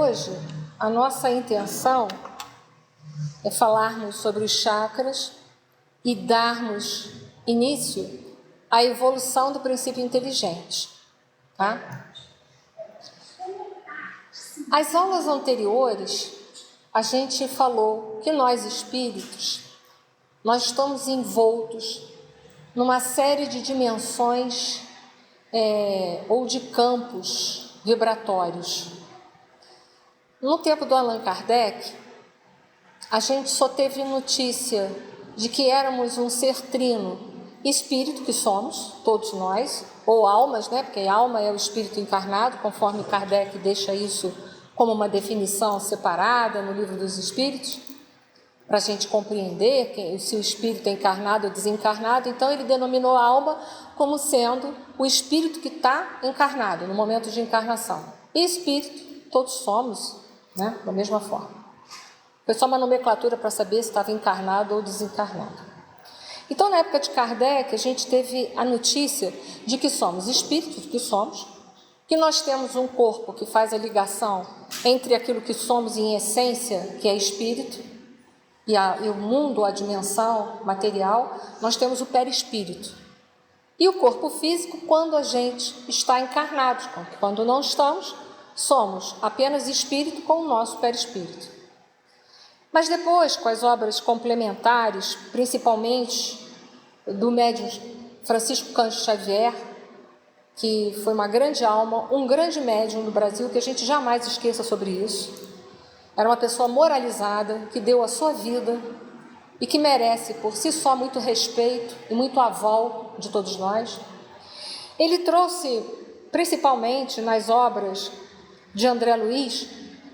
hoje, a nossa intenção é falarmos sobre os chakras e darmos início à evolução do princípio inteligente, tá? As aulas anteriores, a gente falou que nós espíritos, nós estamos envoltos numa série de dimensões ou de campos vibratórios. No tempo do Allan Kardec, a gente só teve notícia de que éramos um ser trino, espírito que somos, todos nós, ou almas, né? Porque alma é o espírito encarnado, conforme Kardec deixa isso como uma definição separada no Livro dos Espíritos, para a gente compreender se o espírito é encarnado ou desencarnado. Então ele denominou a alma como sendo o espírito que está encarnado, no momento de encarnação. E espírito, todos somos, né? Da mesma forma. Foi só uma nomenclatura para saber se estava encarnado ou desencarnado. Então, na época de Kardec, a gente teve a notícia de que somos espíritos, que nós temos um corpo que faz a ligação entre aquilo que somos em essência, que é espírito, e o mundo, a dimensão material. Nós temos o perispírito. E o corpo físico quando a gente está encarnado. Quando não estamos, somos apenas espírito com o nosso perispírito. Mas depois, com as obras complementares, principalmente do médium Francisco Cândido Xavier, que foi uma grande alma, um grande médium do Brasil, que a gente jamais esqueça sobre isso. Era uma pessoa moralizada, que deu a sua vida e que merece, por si só, muito respeito e muito aval de todos nós. Ele trouxe, principalmente nas obras de André Luiz,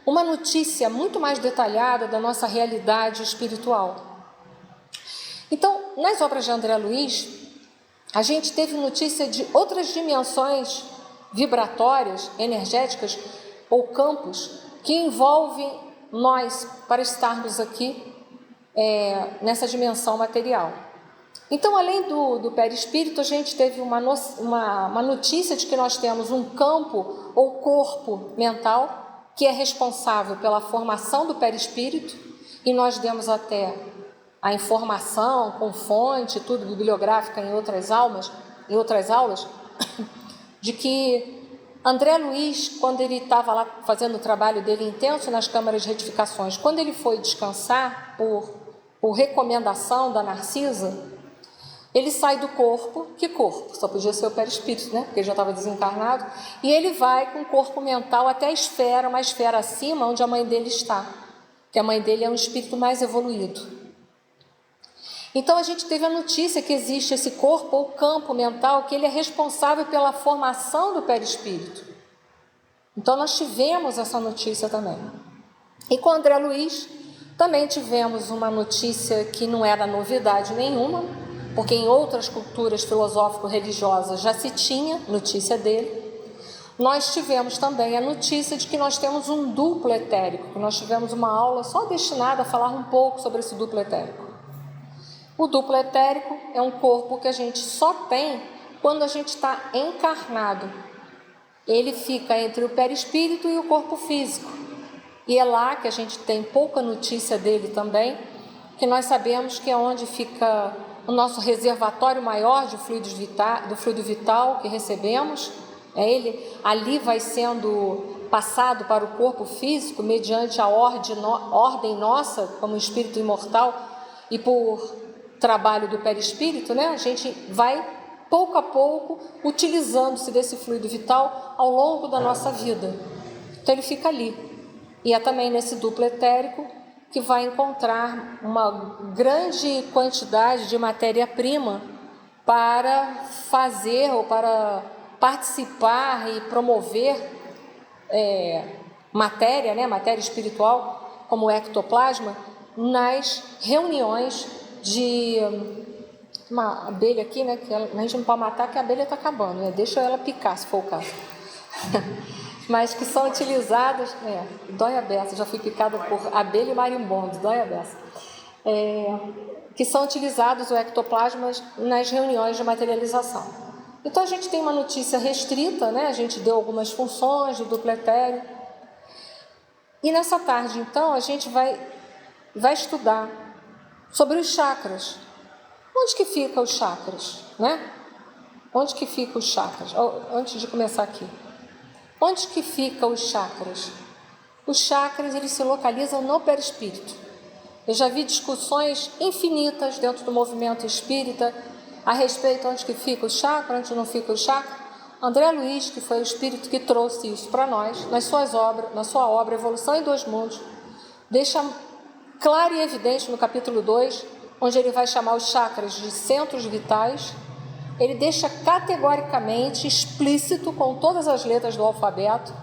uma notícia muito mais detalhada da nossa realidade espiritual. Então, nas obras de André Luiz, a gente teve notícia de outras dimensões vibratórias, energéticas ou campos que envolvem nós para estarmos aqui nessa dimensão material. Então, além do perispírito, a gente teve uma notícia de que nós temos um campo ou corpo mental que é responsável pela formação do perispírito, e nós demos até a informação com fonte, tudo bibliográfica em outras aulas, de que André Luiz, quando ele estava lá fazendo o trabalho dele intenso nas câmaras de retificações, quando ele foi descansar por recomendação da Narcisa, ele sai do corpo. Que corpo? Só podia ser o perispírito, né? Porque ele já estava desencarnado. E ele vai com o corpo mental até a esfera, uma esfera acima, onde a mãe dele está. Que a mãe dele é um espírito mais evoluído. Então, a gente teve a notícia que existe esse corpo ou campo mental, que ele é responsável pela formação do perispírito. Então, nós tivemos essa notícia também. E com André Luiz, também tivemos uma notícia que não era novidade nenhuma, porque em outras culturas filosófico-religiosas já se tinha notícia dele. Nós tivemos também a notícia de que nós temos um duplo etérico, que nós tivemos uma aula só destinada a falar um pouco sobre esse duplo etérico. O duplo etérico é um corpo que a gente só tem quando a gente está encarnado. Ele fica entre o perispírito e o corpo físico. E é lá que a gente tem pouca notícia dele também, que nós sabemos que é onde fica o nosso reservatório maior de do fluido vital que recebemos. Ele ali vai sendo passado para o corpo físico mediante a ordem nossa, como espírito imortal, e por trabalho do perispírito, né? A gente vai, pouco a pouco, utilizando-se desse fluido vital ao longo da nossa vida. Então ele fica ali. E é também nesse duplo etérico que vai encontrar uma grande quantidade de matéria-prima para fazer ou para participar e promover matéria, né, matéria espiritual, como o ectoplasma, nas reuniões de uma abelha aqui, né, que a gente não pode matar, que a abelha está acabando, né, deixa ela picar, se for o caso. Mas que são utilizados, dói a beça, já fui picada por abelha e marimbondo, dói a beça, que são utilizados o ectoplasma nas reuniões de materialização. Então a gente tem uma notícia restrita, né? A gente deu algumas funções do duplo etéreo. E nessa tarde, então, a gente vai estudar sobre os chakras. Onde que ficam os chakras, né? Onde que ficam os chakras? Antes de começar aqui. Onde que ficam os chakras? Os chakras, eles se localizam no perispírito. Eu já vi discussões infinitas dentro do movimento espírita a respeito onde que fica o chakra, onde não fica o chakra. André Luiz, que foi o espírito que trouxe isso para nós, na sua obra Evolução em Dois Mundos, deixa claro e evidente no capítulo 2, onde ele vai chamar os chakras de centros vitais. Ele deixa categoricamente explícito, com todas as letras do alfabeto,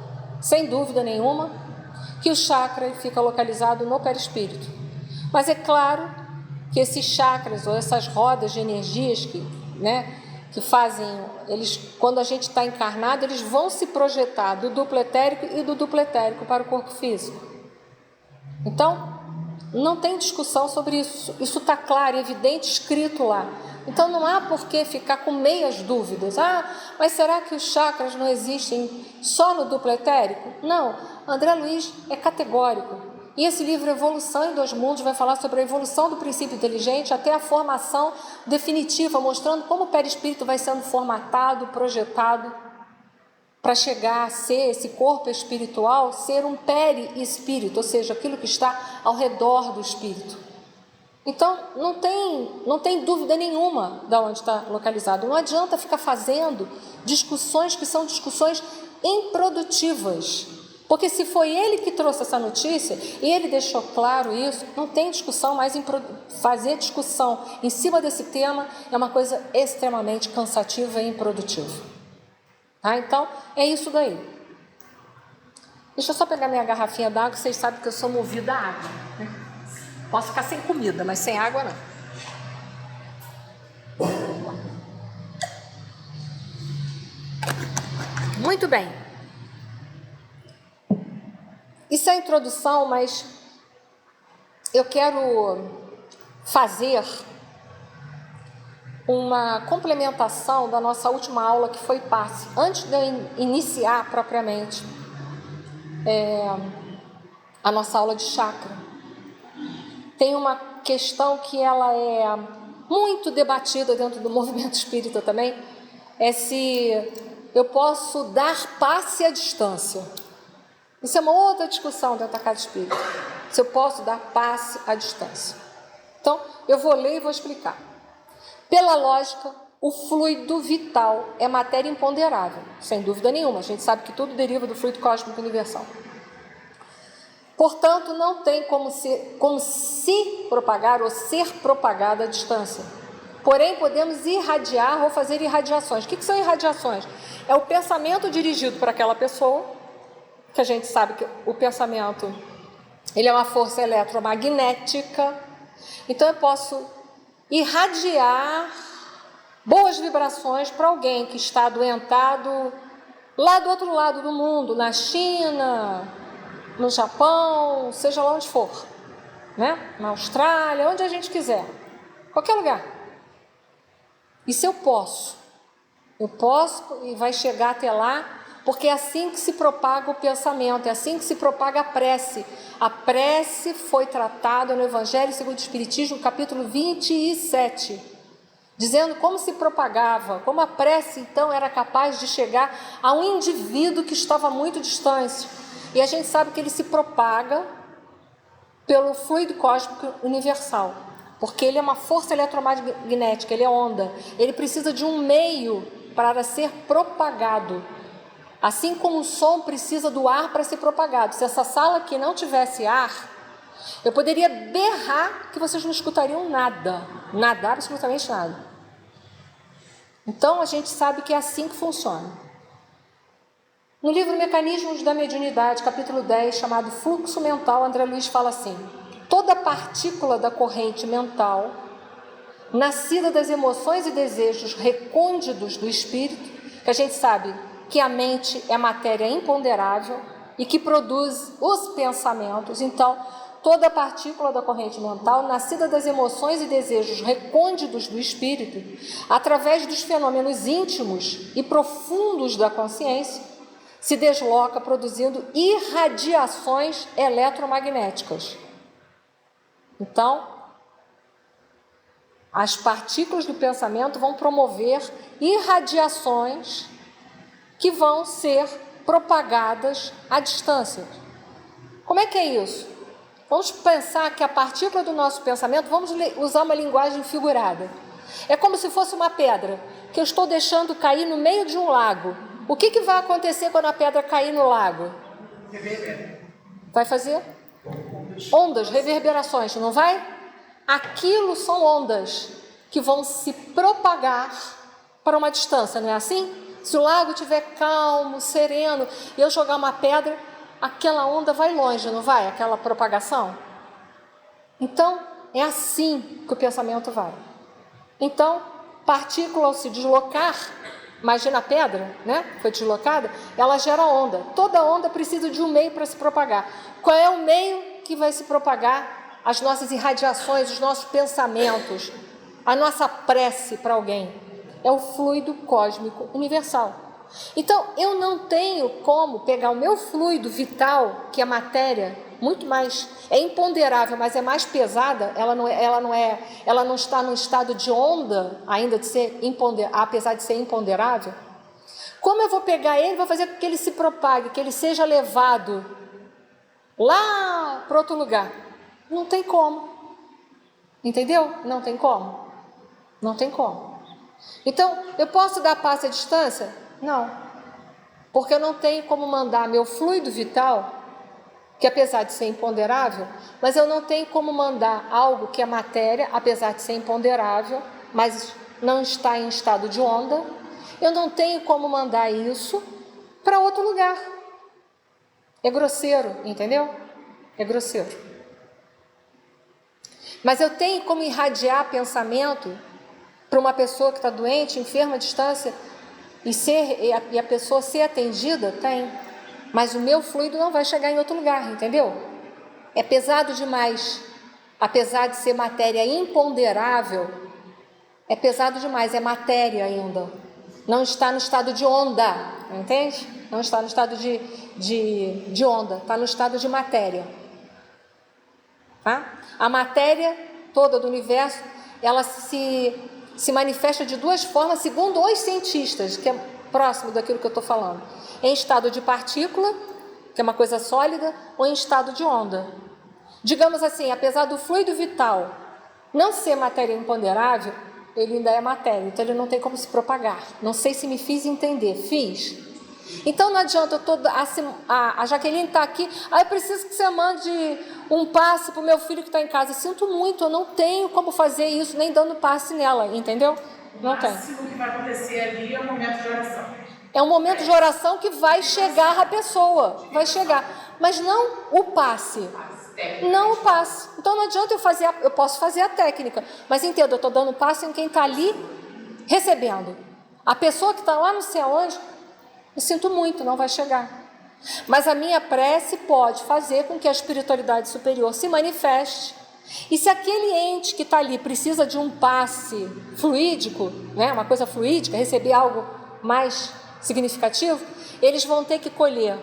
sem dúvida nenhuma, que o chakra fica localizado no perispírito. Mas é claro que esses chakras, ou essas rodas de energias que fazem, quando a gente está encarnado, eles vão se projetar do duplo etérico e do duplo etérico para o corpo físico. Então, não tem discussão sobre isso. Isso está claro, evidente, escrito lá. Então, não há por que ficar com meias dúvidas. Mas será que os chakras não existem só no duplo etérico? Não, André Luiz é categórico. E esse livro, Evolução em Dois Mundos, vai falar sobre a evolução do princípio inteligente até a formação definitiva, mostrando como o perispírito vai sendo formatado, projetado, para chegar a ser, esse corpo espiritual, ser um perispírito, ou seja, aquilo que está ao redor do espírito. Então, não tem dúvida nenhuma de onde está localizado. Não adianta ficar fazendo discussões que são discussões improdutivas. Porque se foi ele que trouxe essa notícia, e ele deixou claro isso, não tem discussão mais. Fazer discussão em cima desse tema é uma coisa extremamente cansativa e improdutiva. Tá? Então, é isso daí. Deixa eu só pegar minha garrafinha d'água, vocês sabem que eu sou movida a água, né? Posso ficar sem comida, mas sem água não. Muito bem. Isso é a introdução, mas eu quero fazer uma complementação da nossa última aula, que foi passe. Antes de eu iniciar propriamente a nossa aula de chakra, tem uma questão que ela é muito debatida dentro do movimento espírita também, é se eu posso dar passe à distância. Isso é uma outra discussão dentro da casa espírita, se eu posso dar passe à distância. Então, eu vou ler e vou explicar. Pela lógica, o fluido vital é matéria imponderável, sem dúvida nenhuma. A gente sabe que tudo deriva do fluido cósmico universal. Portanto, não tem como se propagar ou ser propagado à distância. Porém, podemos irradiar ou fazer irradiações. O que são irradiações? É o pensamento dirigido para aquela pessoa, que a gente sabe que o pensamento, ele é uma força eletromagnética. Então, eu posso irradiar boas vibrações para alguém que está adoentado lá do outro lado do mundo, na China, no Japão, seja lá onde for, né? Na Austrália, onde a gente quiser, qualquer lugar. Isso eu posso e vai chegar até lá, porque é assim que se propaga o pensamento, é assim que se propaga a prece. A prece foi tratada no Evangelho segundo o Espiritismo, capítulo 27, dizendo como se propagava, como a prece, então, era capaz de chegar a um indivíduo que estava muito distante. E a gente sabe que ele se propaga pelo fluido cósmico universal, porque ele é uma força eletromagnética, ele é onda, ele precisa de um meio para ser propagado. Assim como o som precisa do ar para ser propagado. Se essa sala aqui não tivesse ar, eu poderia berrar que vocês não escutariam nada, absolutamente nada. Então, a gente sabe que é assim que funciona. No livro Mecanismos da Mediunidade, capítulo 10, chamado Fluxo Mental, André Luiz fala assim: toda partícula da corrente mental, nascida das emoções e desejos recônditos do espírito, que a gente sabe que a mente é matéria imponderável e que produz os pensamentos. Então, toda partícula da corrente mental, nascida das emoções e desejos recônditos do espírito, através dos fenômenos íntimos e profundos da consciência, se desloca produzindo irradiações eletromagnéticas. Então, as partículas do pensamento vão promover irradiações que vão ser propagadas à distância. Como é que é isso? Vamos pensar que a partícula do nosso pensamento, vamos usar uma linguagem figurada. É como se fosse uma pedra que eu estou deixando cair no meio de um lago. O que vai acontecer quando a pedra cair no lago? Vai fazer ondas, reverberações, não vai? Aquilo são ondas que vão se propagar para uma distância, não é assim? Se o lago estiver calmo, sereno, e eu jogar uma pedra, aquela onda vai longe, não vai? Aquela propagação. Então, é assim que o pensamento vai. Então, partícula ao se deslocar, imagina a pedra, né? Foi deslocada, ela gera onda. Toda onda precisa de um meio para se propagar. Qual é o meio que vai se propagar as nossas irradiações, os nossos pensamentos, a nossa prece para alguém? É o fluido cósmico universal. Então, eu não tenho como pegar o meu fluido vital, que é matéria, muito mais, é imponderável, mas é mais pesada, ela não está no estado de onda, ainda de ser apesar de ser imponderável. Como eu vou pegar ele, vou fazer com que ele se propague, que ele seja levado lá para outro lugar? Não tem como. Entendeu? Não tem como. Não tem como. Então, eu posso dar passe à distância? Não. Porque eu não tenho como mandar meu fluido vital, que apesar de ser imponderável, mas eu não tenho como mandar algo que é matéria, apesar de ser imponderável, mas não está em estado de onda, eu não tenho como mandar isso para outro lugar. É grosseiro, entendeu? É grosseiro. Mas eu tenho como irradiar pensamento para uma pessoa que está doente, enferma à distância, e a pessoa ser atendida? Tem. Mas o meu fluido não vai chegar em outro lugar, entendeu? É pesado demais. Apesar de ser matéria imponderável, é pesado demais, é matéria ainda. Não está no estado de onda, entende? Não está no estado de onda, está no estado de matéria. Tá? A matéria toda do universo, ela se manifesta de duas formas, segundo os cientistas, que é próximo daquilo que eu estou falando. Em estado de partícula, que é uma coisa sólida, ou em estado de onda. Digamos assim, apesar do fluido vital não ser matéria imponderável, ele ainda é matéria, então ele não tem como se propagar. Não sei se me fiz entender. Fiz? Então não adianta, a Jaqueline está aqui, eu preciso que você mande um passe para o meu filho que está em casa. Sinto muito, eu não tenho como fazer isso, nem dando passe nela, entendeu? Não tem. O máximo que vai acontecer ali é um momento de oração. É um momento de oração que vai chegar a pessoa, vai chegar, mas não o passe. Não o passe. Então não adianta eu posso fazer a técnica, mas entenda, eu estou dando passe em quem está ali recebendo. A pessoa que está lá não sei aonde, eu sinto muito, não vai chegar. Mas a minha prece pode fazer com que a espiritualidade superior se manifeste. E se aquele ente que está ali precisa de um passe fluídico, né, uma coisa fluídica, receber algo mais significativo, eles vão ter que colher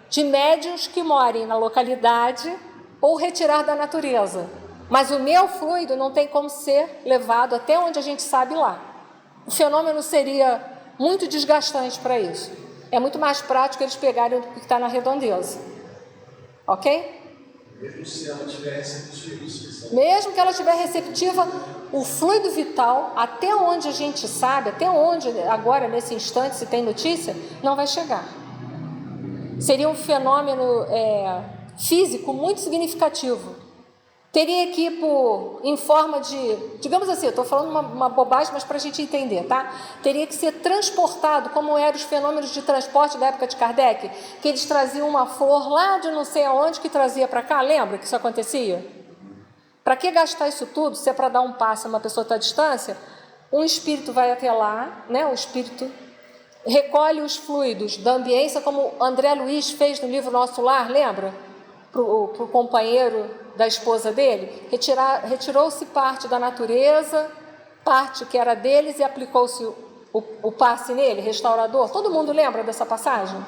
de médiuns que morem na localidade ou retirar da natureza. Mas o meu fluido não tem como ser levado até onde a gente sabe lá. O fenômeno seria muito desgastante para isso. É muito mais prático eles pegarem o que está na redondeza. Ok? Mesmo se ela estiver receptiva. Mesmo que ela estiver receptiva, o fluido vital, até onde a gente sabe, até onde agora, nesse instante, se tem notícia, não vai chegar. Seria um fenômeno físico muito significativo. Teria que ir em forma de, digamos assim, eu estou falando uma bobagem, mas para a gente entender, tá? Teria que ser transportado, como eram os fenômenos de transporte da época de Kardec, que eles traziam uma flor lá de não sei aonde que trazia para cá, lembra que isso acontecia? Para que gastar isso tudo, se é para dar um passe a uma pessoa que está à distância? Um espírito vai até lá, né? O espírito recolhe os fluidos da ambiência, como André Luiz fez no livro Nosso Lar, lembra? Para o companheiro da esposa dele, retirou-se parte da natureza, parte que era deles, e aplicou-se o passe nele, restaurador. Todo mundo lembra dessa passagem?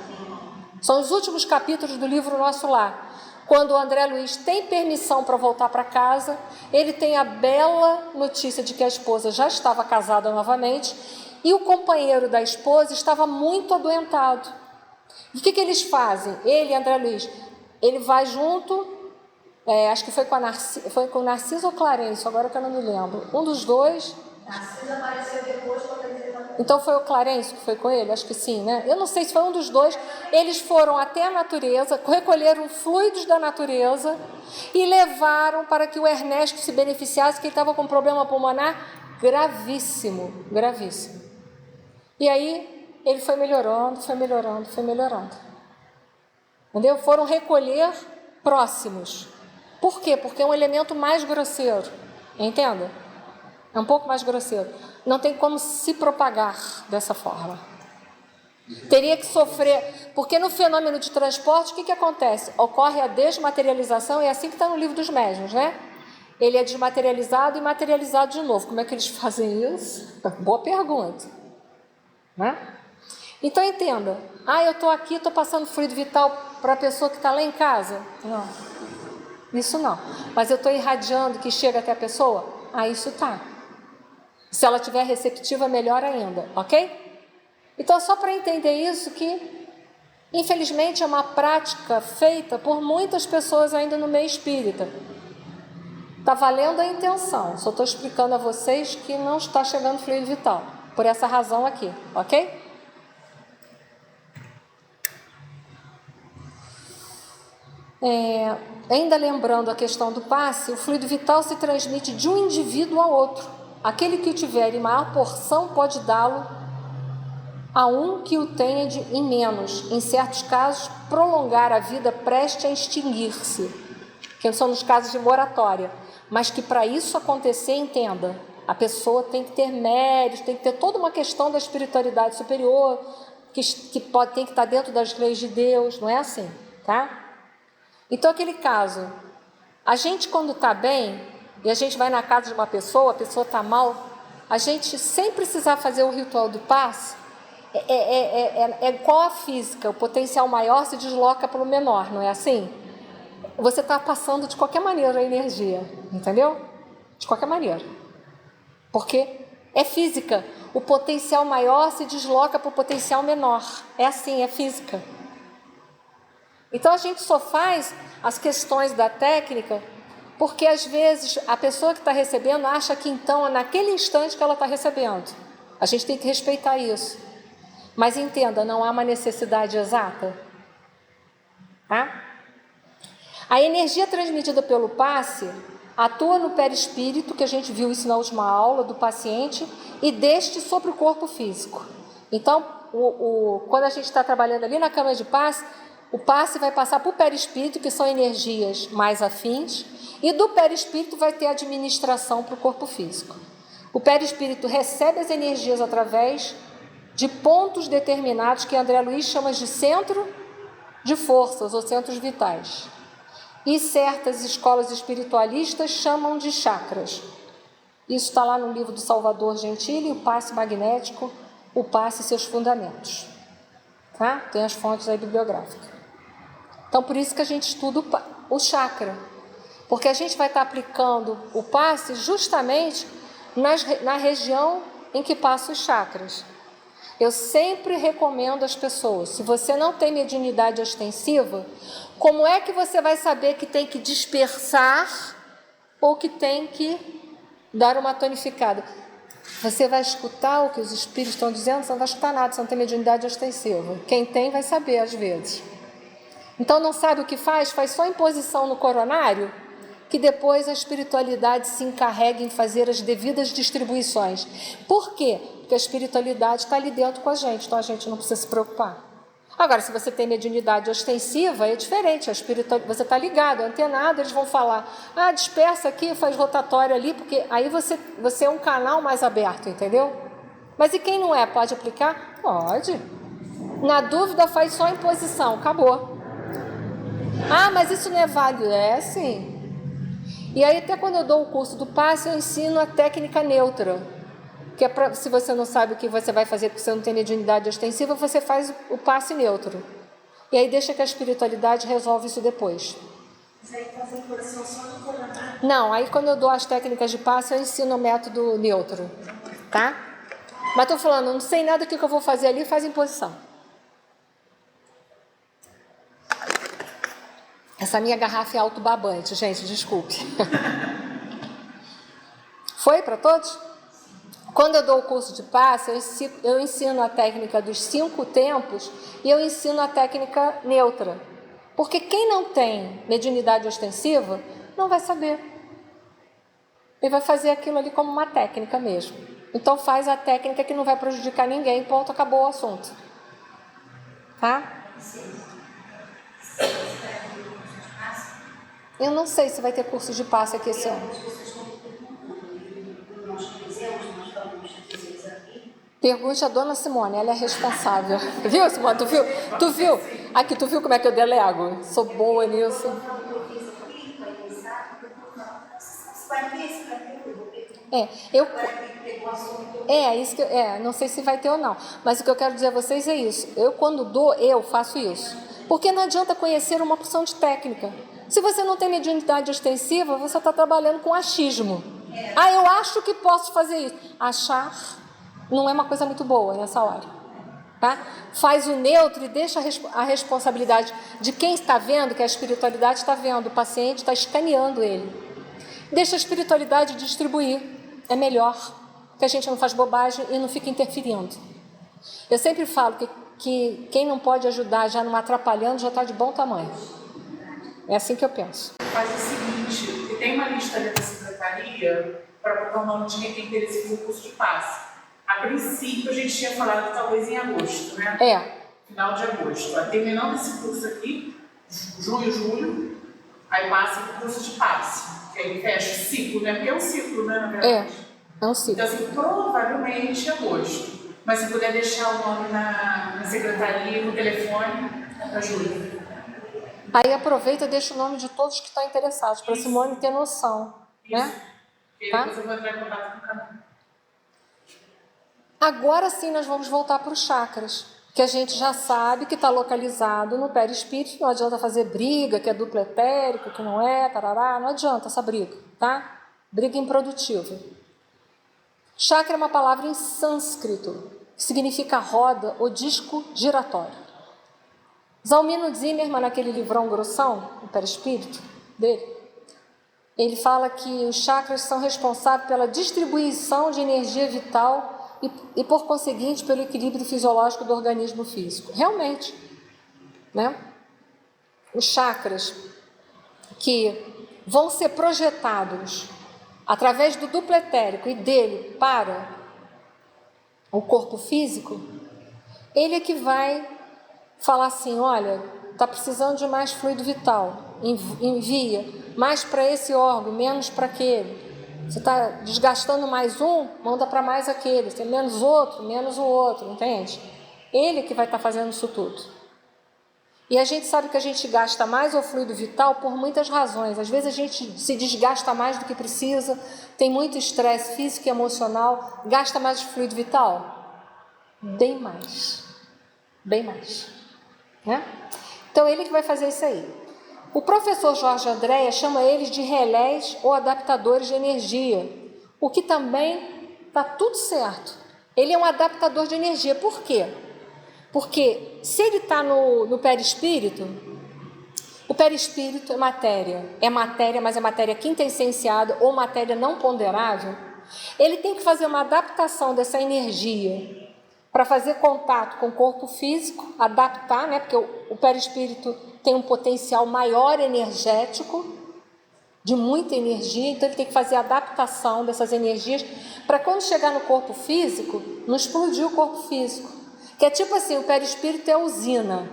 São os últimos capítulos do livro Nosso Lar. Quando o André Luiz tem permissão para voltar para casa, ele tem a bela notícia de que a esposa já estava casada novamente e o companheiro da esposa estava muito adoentado. E o que eles fazem? Ele e André Luiz, ele vai junto, acho que foi com Narciso ou Clarencio, agora que eu não me lembro. Um dos dois. Narciso apareceu depois quando ele estava... Então foi o Clarencio que foi com ele? Acho que sim, né? Eu não sei se foi um dos dois. Eles foram até a natureza, recolheram fluidos da natureza e levaram para que o Ernesto se beneficiasse, que ele estava com um problema pulmonar gravíssimo, gravíssimo. E aí ele foi melhorando. Entendeu? Foram recolher próximos. Por quê? Porque é um elemento mais grosseiro. Entenda? É um pouco mais grosseiro. Não tem como se propagar dessa forma. Teria que sofrer, porque no fenômeno de transporte, o que acontece? Ocorre a desmaterialização, é assim que está no livro dos médiuns, né? Ele é desmaterializado e materializado de novo. Como é que eles fazem isso? Boa pergunta. Né? Então entenda, eu estou aqui, estou passando fluido vital para a pessoa que está lá em casa? Não, isso não. Mas eu estou irradiando que chega até a pessoa? Isso tá. Se ela estiver receptiva, melhor ainda, ok? Então, só para entender isso que, infelizmente, é uma prática feita por muitas pessoas ainda no meio espírita. Está valendo a intenção, só estou explicando a vocês que não está chegando fluido vital, por essa razão aqui, ok? Ainda lembrando a questão do passe, o fluido vital se transmite de um indivíduo a outro. Aquele que o tiver em maior porção pode dá-lo a um que o tenha em menos. Em certos casos, prolongar a vida preste a extinguir-se, que são nos casos de moratória. Mas que para isso acontecer, entenda, a pessoa tem que ter méritos, tem que ter toda uma questão da espiritualidade tem que estar dentro das leis de Deus, não é assim, tá? Então, aquele caso, a gente quando está bem, e a gente vai na casa de uma pessoa, a pessoa está mal, a gente, sem precisar fazer o ritual do passe, é igual a física, o potencial maior se desloca para o menor, não é assim? Você está passando de qualquer maneira a energia, entendeu? De qualquer maneira. Porque é física, o potencial maior se desloca para o potencial menor. É assim, é física. Então a gente só faz as questões da técnica porque às vezes a pessoa que está recebendo acha que então é naquele instante que ela está recebendo. A gente tem que respeitar isso. Mas entenda, não há uma necessidade exata. Tá? A energia transmitida pelo passe atua no perispírito, que a gente viu isso na última aula, do paciente, e deste sobre o corpo físico. Então, quando a gente está trabalhando ali na cama de passe, o passe vai passar para o perispírito, que são energias mais afins, e do perispírito vai ter administração para o corpo físico. O perispírito recebe as energias através de pontos determinados que André Luiz chama de centro de forças ou centros vitais. E certas escolas espiritualistas chamam de chakras. Isso está lá no livro do Salvador Gentili, o passe magnético, o passe e seus fundamentos. Tá? Tem as fontes aí bibliográficas. Então, por isso que a gente estuda o chakra. Porque a gente vai estar aplicando o passe justamente na região em que passam os chakras. Eu sempre recomendo às pessoas, se você não tem mediunidade ostensiva, como é que você vai saber que tem que dispersar ou que tem que dar uma tonificada? Você vai escutar o que os espíritos estão dizendo, você não vai escutar nada, você não tem mediunidade ostensiva. Quem tem vai saber às vezes. Então não sabe o que faz? Faz só imposição no coronário, que depois a espiritualidade se encarrega em fazer as devidas distribuições. Por quê? Porque a espiritualidade está ali dentro com a gente, então a gente não precisa se preocupar. Agora, se você tem mediunidade ostensiva, é diferente, você está ligado, antenado, eles vão falar, dispersa aqui, faz rotatório ali, porque aí você é um canal mais aberto, entendeu? Mas e quem não é? Pode aplicar? Pode. Na dúvida, faz só imposição, acabou. Mas isso não é válido. É sim. E aí até quando eu dou o curso do passe, eu ensino a técnica neutra, que é para, se você não sabe o que você vai fazer porque você não tem mediunidade ostensiva, você faz o passe neutro. E aí deixa que a espiritualidade resolve isso depois. Isso aí fazer coração só no coração. Não, aí quando eu dou as técnicas de passe, eu ensino o método neutro, tá? Mas estou falando, não sei nada do que eu vou fazer ali, faz em posição. Essa minha garrafa é autobabante, gente, desculpe. Foi para todos? Quando eu dou o curso de passe, eu ensino a técnica dos 5 tempos e eu ensino a técnica neutra. Porque quem não tem mediunidade ostensiva não vai saber. Ele vai fazer aquilo ali como uma técnica mesmo. Então faz a técnica que não vai prejudicar ninguém, ponto, acabou o assunto. Tá? Eu não sei se vai ter curso de passe aqui esse ano. Pergunte a dona Simone, ela é responsável. Viu, Simone? Tu viu? Aqui, tu viu como é que eu delego? Sou boa nisso. Não sei se vai ter ou não. Mas o que eu quero dizer a vocês é isso. Eu, quando dou, eu faço isso. Porque não adianta conhecer uma porção de técnica. Se você não tem mediunidade ostensiva, você está trabalhando com achismo. Ah, eu acho que posso fazer isso. Achar não é uma coisa muito boa nessa hora, tá? Faz o neutro e deixa a responsabilidade de quem está vendo, que a espiritualidade está vendo, o paciente está escaneando ele. Deixa a espiritualidade distribuir, é melhor, que a gente não faz bobagem e não fica interferindo. Eu sempre falo que quem não pode ajudar já não atrapalhando já está de bom tamanho. É assim que eu penso. Faz o seguinte, tem uma lista ali da secretaria para botar o nome de quem tem interesse no curso de passe. A princípio, a gente tinha falado talvez em agosto, né? Final de agosto. Terminando esse curso aqui, junho, julho, aí passa para o curso de passe, que aí fecha o ciclo, né? Porque é um ciclo, né? Na verdade. É um ciclo. Então, assim, provavelmente agosto. Mas se puder deixar o nome na secretaria, no telefone, ajuda. Aí aproveita e deixa o nome de todos que estão interessados, para a Simone ter noção. Isso. Né? E Tá? depois eu vou entrar em contato com o canal. Agora sim nós vamos voltar para os chakras, que a gente já sabe que está localizado no perispírito. Não adianta fazer briga, que é duplo etérico, que não é, tarará, não adianta essa briga, tá? Briga improdutiva. Chakra é uma palavra em sânscrito, que significa roda ou disco giratório. Zalmino Zimmermann, naquele livrão grossão, o perispírito dele, ele fala que os chakras são responsáveis pela distribuição de energia vital e por conseguinte, pelo equilíbrio fisiológico do organismo físico. Realmente, né? Os chakras que vão ser projetados através do duplo etérico e dele para o corpo físico, ele é que vai falar assim, olha, está precisando de mais fluido vital, envia mais para esse órgão, menos para aquele. Você está desgastando mais um, manda para mais aquele. Tem menos outro, menos o outro, entende? Ele que vai estar fazendo isso tudo. E a gente sabe que a gente gasta mais o fluido vital por muitas razões. Às vezes a gente se desgasta mais do que precisa, tem muito estresse físico e emocional, gasta mais fluido vital? Bem mais. Bem mais. Né? Então ele que vai fazer isso aí. O professor Jorge Andréa chama eles de relés ou adaptadores de energia, o que também está tudo certo. Ele é um adaptador de energia. Por quê? Porque se ele está no perispírito, o perispírito é matéria, mas é matéria quinta essenciada ou matéria não ponderável. Ele tem que fazer uma adaptação dessa energia para fazer contato com o corpo físico, adaptar, né? Porque o perispírito tem um potencial maior energético, de muita energia, então ele tem que fazer a adaptação dessas energias para quando chegar no corpo físico, não explodir o corpo físico. Que é tipo assim, o perispírito é a usina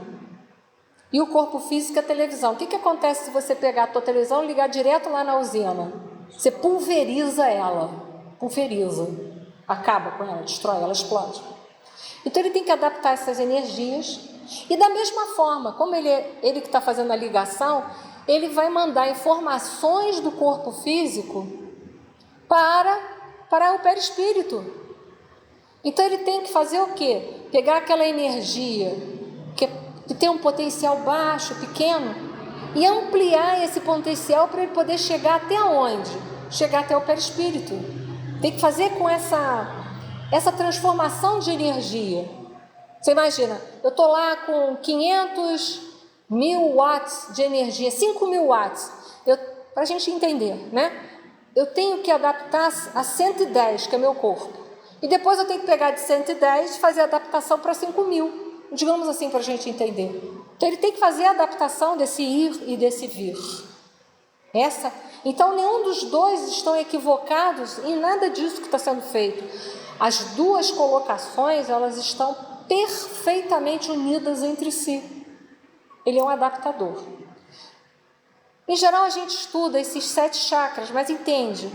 e o corpo físico é a televisão. O que acontece se você pegar a tua televisão e ligar direto lá na usina? Você pulveriza ela, acaba com ela, destrói, ela explode. Então ele tem que adaptar essas energias e da mesma forma, como ele que está fazendo a ligação, ele vai mandar informações do corpo físico para o perispírito. Então ele tem que fazer o quê? Pegar aquela energia que tem um potencial baixo, pequeno, e ampliar esse potencial para ele poder chegar até onde? Chegar até o perispírito. Tem que fazer com essa transformação de energia. Você imagina, eu estou lá com 500.000 watts de energia, 5.000 watts, para a gente entender, né? Eu tenho que adaptar a 110, que é meu corpo. E depois eu tenho que pegar de 110 e fazer a adaptação para 5.000, digamos assim, para a gente entender. Então ele tem que fazer a adaptação desse ir e desse vir. Então nenhum dos dois estão equivocados em nada disso que está sendo feito. As duas colocações, elas estão perfeitamente unidas entre si. Ele é um adaptador. Em geral a gente estuda esses 7 chakras, mas entende,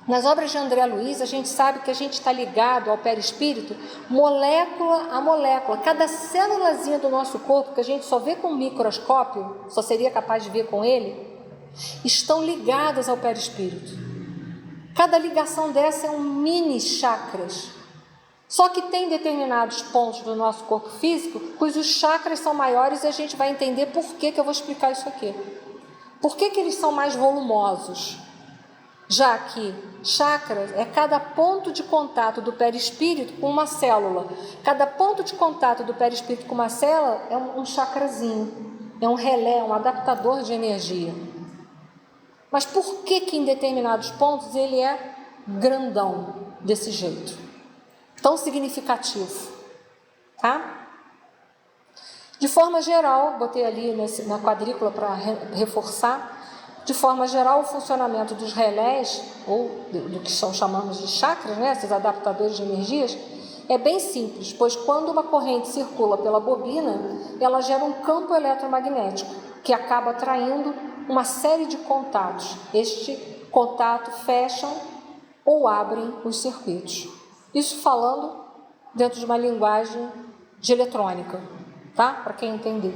nas obras de André Luiz a gente sabe que a gente está ligado ao perispírito molécula a molécula. Cada célulazinha do nosso corpo, que a gente só vê com um microscópio, só seria capaz de ver com ele, estão ligadas ao perispírito. Cada ligação dessa é um mini chakras. Só que tem determinados pontos do nosso corpo físico cujos chakras são maiores e a gente vai entender por que eu vou explicar isso aqui. Por que eles são mais volumosos? Já que chakras é cada ponto de contato do perispírito com uma célula. Cada ponto de contato do perispírito com uma célula é um chakrazinho, é um relé, um adaptador de energia. Mas por que em determinados pontos ele é grandão desse jeito? Tão significativo, tá? De forma geral, botei ali na quadrícula para reforçar, de forma geral o funcionamento dos relés, ou do que chamamos de chakras, né, esses adaptadores de energias, é bem simples, pois quando uma corrente circula pela bobina, ela gera um campo eletromagnético, que acaba atraindo uma série de contatos. Este contato fecham ou abrem os circuitos. Isso falando dentro de uma linguagem de eletrônica, tá? Para quem entender.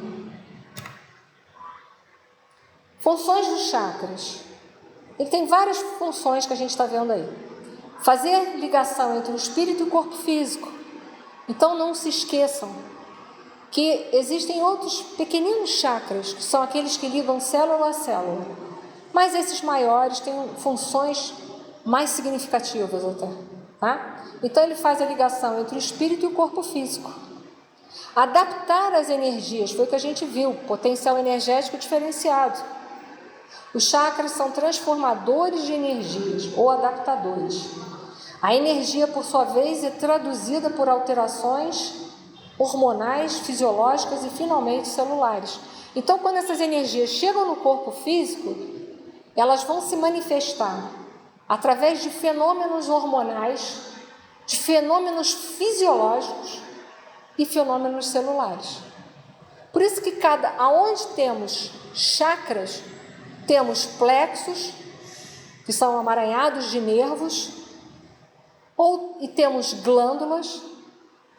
Funções dos chakras. Ele tem várias funções que a gente está vendo aí. Fazer ligação entre o espírito e o corpo físico. Então não se esqueçam que existem outros pequeninos chakras, que são aqueles que ligam célula a célula. Mas esses maiores têm funções mais significativas até, tá? Então ele faz a ligação entre o espírito e o corpo físico. Adaptar as energias, foi o que a gente viu, potencial energético diferenciado. Os chakras são transformadores de energias ou adaptadores. A energia, por sua vez, é traduzida por alterações hormonais, fisiológicas e, finalmente, celulares. Então, quando essas energias chegam no corpo físico, elas vão se manifestar através de fenômenos hormonais, de fenômenos fisiológicos e fenômenos celulares. Por isso que aonde temos chakras, temos plexos, que são amaranhados de nervos, e temos glândulas,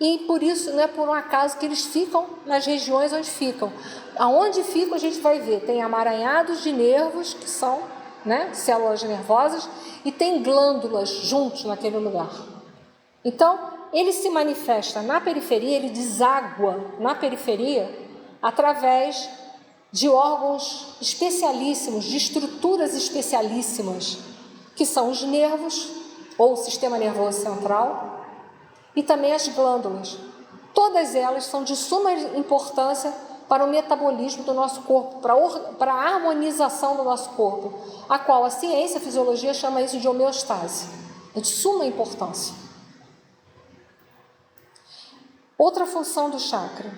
e por isso não é por um acaso que eles ficam nas regiões onde ficam. Aonde ficam a gente vai ver, tem amaranhados de nervos, que são, né, células nervosas, e tem glândulas juntos naquele lugar. Então, ele se manifesta na periferia, ele deságua na periferia através de órgãos especialíssimos, de estruturas especialíssimas, que são os nervos, ou o sistema nervoso central, e também as glândulas. Todas elas são de suma importância para o metabolismo do nosso corpo, para a harmonização do nosso corpo, a qual a ciência, a fisiologia chama isso de homeostase. É de suma importância. Outra função do chakra: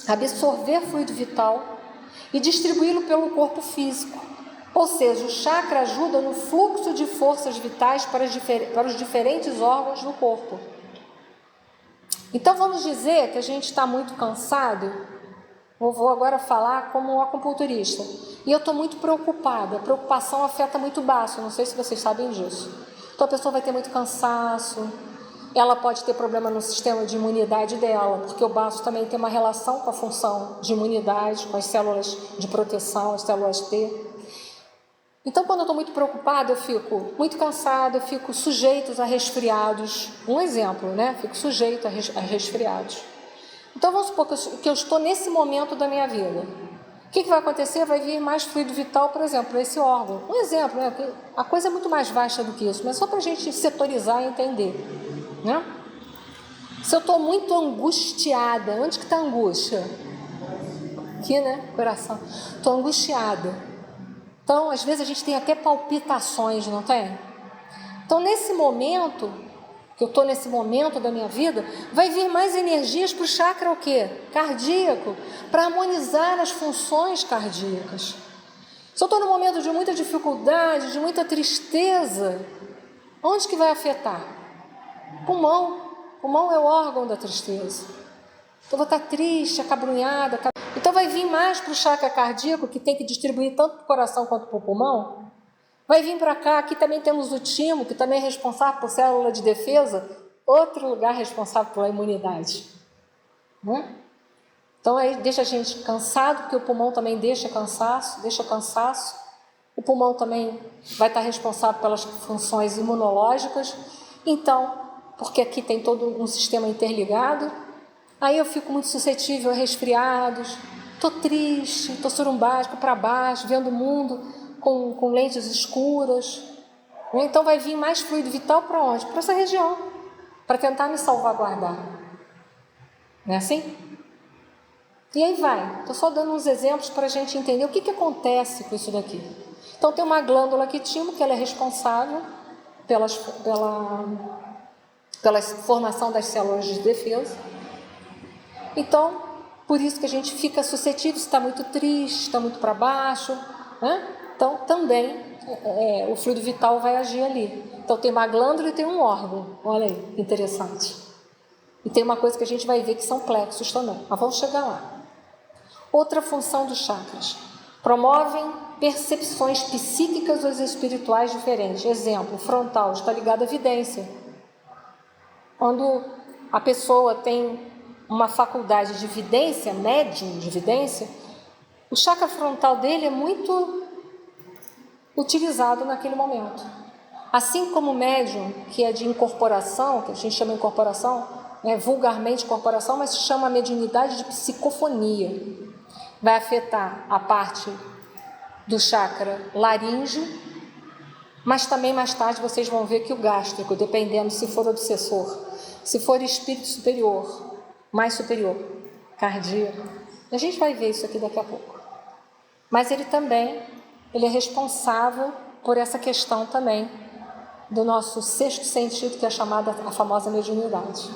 absorver fluido vital e distribuí-lo pelo corpo físico. Ou seja, o chakra ajuda no fluxo de forças vitais para os diferentes órgãos do corpo. Então vamos dizer que a gente está muito cansado. Eu vou agora falar como um acupunturista. E eu estou muito preocupada. A preocupação afeta muito o baço. Não sei se vocês sabem disso. Então a pessoa vai ter muito cansaço. Ela pode ter problema no sistema de imunidade dela, porque o baço também tem uma relação com a função de imunidade, com as células de proteção, as células T. Então, quando eu estou muito preocupada, eu fico muito cansada, eu fico sujeito a resfriados. Um exemplo, né? Fico sujeito a resfriados. Então vamos supor que eu estou nesse momento da minha vida. O que vai acontecer? Vai vir mais fluido vital, por exemplo, para esse órgão. Um exemplo, né? A coisa é muito mais vasta do que isso, mas só para a gente setorizar e entender, né? Se eu estou muito angustiada, onde que está a angústia? Aqui, né? Coração. Estou angustiada. Então, às vezes a gente tem até palpitações, não tem? Então, nesse momento, que eu estou nesse momento da minha vida, vai vir mais energias para o chakra o quê? Cardíaco, para harmonizar as funções cardíacas. Se eu estou num momento de muita dificuldade, de muita tristeza, onde que vai afetar? Pulmão. Pulmão é o órgão da tristeza. Então, eu vou estar triste, acabrunhada. Então, vai vir mais para o chakra cardíaco, que tem que distribuir tanto para o coração quanto para o pulmão. Vai vir para cá, aqui também temos o timo, que também é responsável por célula de defesa, outro lugar responsável pela imunidade. Né? Então, aí deixa a gente cansado, porque o pulmão também deixa cansaço. O pulmão também vai estar responsável pelas funções imunológicas. Então, porque aqui tem todo um sistema interligado, aí eu fico muito suscetível a resfriados, estou triste, estou surumbático para baixo, vendo o mundo com lentes escuras. Então vai vir mais fluido vital para onde? Para essa região, para tentar me salvaguardar. Não é assim? E aí vai. Estou só dando uns exemplos para a gente entender o que acontece com isso daqui. Então tem uma glândula aqui, timo, que ela é responsável pela formação das células de defesa. Então, por isso que a gente fica suscetível, se está muito triste, está muito para baixo, né? Então, também o fluido vital vai agir ali. Então, tem uma glândula e tem um órgão. Olha aí, interessante. E tem uma coisa que a gente vai ver que são plexos também. Mas vamos chegar lá. Outra função dos chakras. Promovem percepções psíquicas ou espirituais diferentes. Exemplo, o frontal está ligado à vidência. Quando a pessoa tem uma faculdade de vidência, médium de vidência, o chakra frontal dele é muito utilizado naquele momento. Assim como o médium, que é de incorporação, que a gente chama de incorporação, vulgarmente incorporação, mas se chama a mediunidade de psicofonia. Vai afetar a parte do chakra laríngeo, mas também mais tarde vocês vão ver que o gástrico, dependendo se for obsessor, se for espírito superior, mais superior, cardíaco. A gente vai ver isso aqui daqui a pouco. Mas ele é responsável por essa questão também do nosso sexto sentido, que é chamada a famosa mediunidade.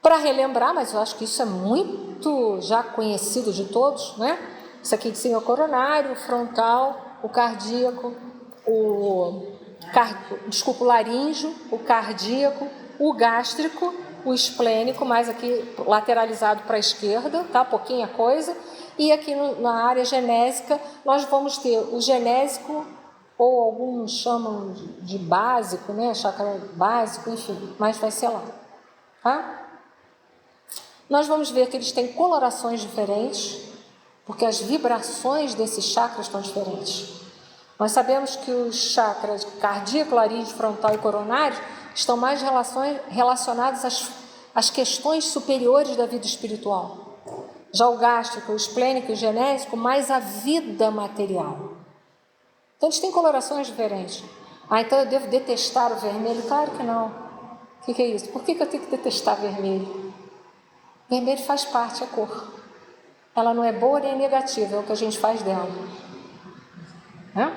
Para relembrar, mas eu acho que isso é muito já conhecido de todos, né? Isso aqui de cima é o coronário, o frontal, o cardíaco, o laríngeo, o cardíaco, o gástrico, o esplênico, mais aqui lateralizado para a esquerda, tá? Pouquinha coisa. E aqui na área genésica, nós vamos ter o genésico, ou alguns chamam de básico, né? Chakra básico, enfim, mas vai ser lá, tá? Nós vamos ver que eles têm colorações diferentes, porque as vibrações desses chakras estão diferentes. Nós sabemos que os chakras cardíaco, laríngeo, frontal e coronário estão mais relacionados às questões superiores da vida espiritual. Já o gástrico, o esplênico e o genésico, mais a vida material. Então, eles têm colorações diferentes. Então eu devo detestar o vermelho? Claro que não. O que é isso? Por que eu tenho que detestar vermelho? Vermelho faz parte, é cor. Ela não é boa nem negativa, é o que a gente faz dela. Né?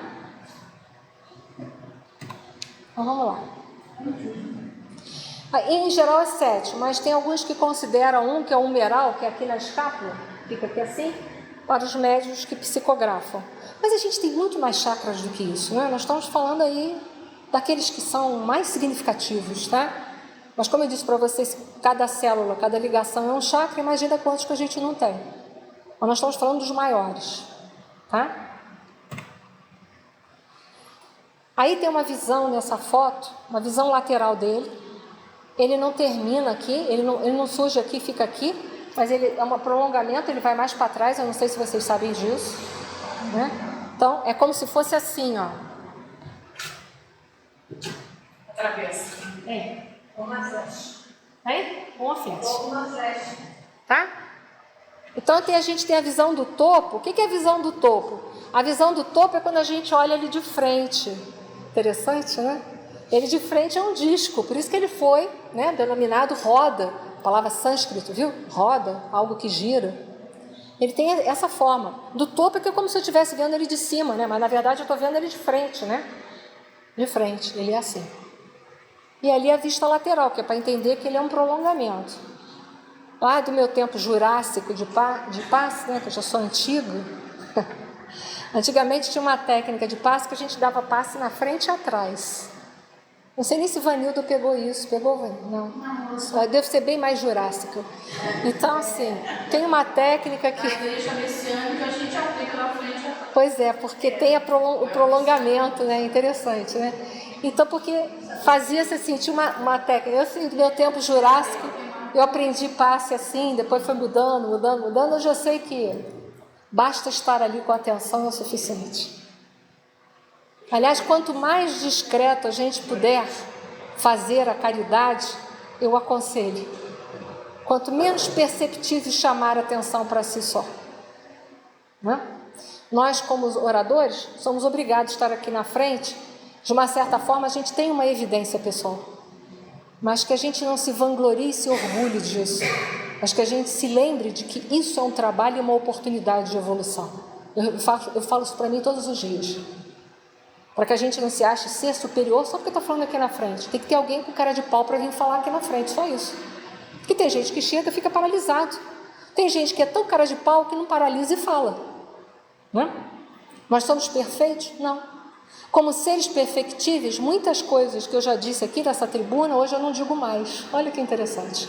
Então, vamos lá. Em geral é 7, mas tem alguns que consideram um, que é o humeral, que é aqui na escápula, fica aqui assim, para os médiuns que psicografam. Mas a gente tem muito mais chakras do que isso, né? Nós estamos falando aí daqueles que são mais significativos, tá? Mas como eu disse para vocês, cada célula, cada ligação é um chakra, imagina quantos que a gente não tem. Mas nós estamos falando dos maiores, tá? Aí tem uma visão nessa foto, uma visão lateral dele. Ele não termina aqui, ele não surge aqui, fica aqui, mas ele é um prolongamento, ele vai mais para trás, eu não sei se vocês sabem disso, né? Então, é como se fosse assim, ó. Atravessa. Uma flecha. Hein? Uma flecha. Uma flecha. Tá? Então a gente tem a visão do topo. O que é a visão do topo? A visão do topo é quando a gente olha ele de frente. Interessante, né? Ele de frente é um disco, por isso que ele foi, né, denominado roda. A palavra sânscrito, viu? Roda, algo que gira. Ele tem essa forma. Do topo é que é como se eu estivesse vendo ele de cima, né? Mas na verdade eu estou vendo ele de frente, né? De frente, ele é assim. E ali a vista lateral, que é para entender que ele é um prolongamento. Lá do meu tempo jurássico de passe, né, que eu já sou antigo, antigamente tinha uma técnica de passe que a gente dava passe na frente e atrás. Não sei nem se Vanildo pegou isso. Pegou, Vanildo? Não. Deve ser bem mais jurássico. Então, assim, tem uma técnica que... A igreja messiânica a gente aplica na frente e atrás. Pois é, porque tem o prolongamento, né? Interessante, né? Então, porque fazia-se assim, tinha uma técnica. Eu, assim, do meu tempo jurássico, eu aprendi passe assim, depois foi mudando. Eu já sei que basta estar ali com atenção é o suficiente. Aliás, quanto mais discreto a gente puder fazer a caridade, eu aconselho. Quanto menos perceptível chamar a atenção para si só. Né? Nós, como oradores, somos obrigados a estar aqui na frente. De uma certa forma, a gente tem uma evidência pessoal. Mas que a gente não se vanglorie e se orgulhe disso. Mas que a gente se lembre de que isso é um trabalho e uma oportunidade de evolução. Eu falo isso para mim todos os dias. Para que a gente não se ache ser superior só porque está falando aqui na frente. Tem que ter alguém com cara de pau para vir falar aqui na frente, só isso. Porque tem gente que chega e fica paralisado. Tem gente que é tão cara de pau que não paralisa e fala. Não é? Nós somos perfeitos? Não. Como seres perfectíveis, muitas coisas que eu já disse aqui nessa tribuna, hoje eu não digo mais. Olha que interessante.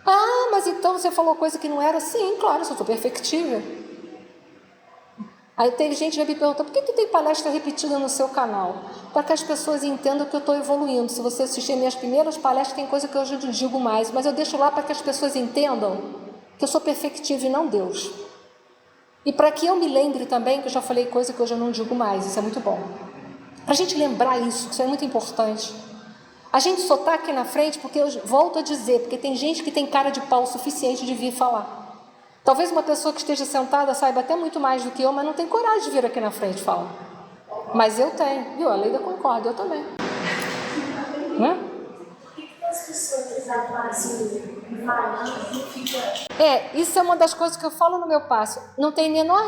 Ah, mas então você falou coisa que não era? Sim, claro, eu sou perfectível. Aí tem gente que me pergunta, por que tu tem palestra repetida no seu canal? Para que as pessoas entendam que eu estou evoluindo. Se você assistir minhas primeiras palestras, tem coisa que eu já não digo mais, mas eu deixo lá para que as pessoas entendam que eu sou perfectível e não Deus. E para que eu me lembre também que eu já falei coisa que eu já não digo mais, isso é muito bom. Para a gente lembrar isso é muito importante. A gente só está aqui na frente porque eu volto a dizer, porque tem gente que tem cara de pau suficiente de vir falar. Talvez uma pessoa que esteja sentada saiba até muito mais do que eu, mas não tem coragem de vir aqui na frente falar. Mas eu tenho, viu? A Leida concorda, eu também. Né? Por que as pessoas desaparecem falando e fica... Isso é uma das coisas que eu falo no meu passo. Não tem menor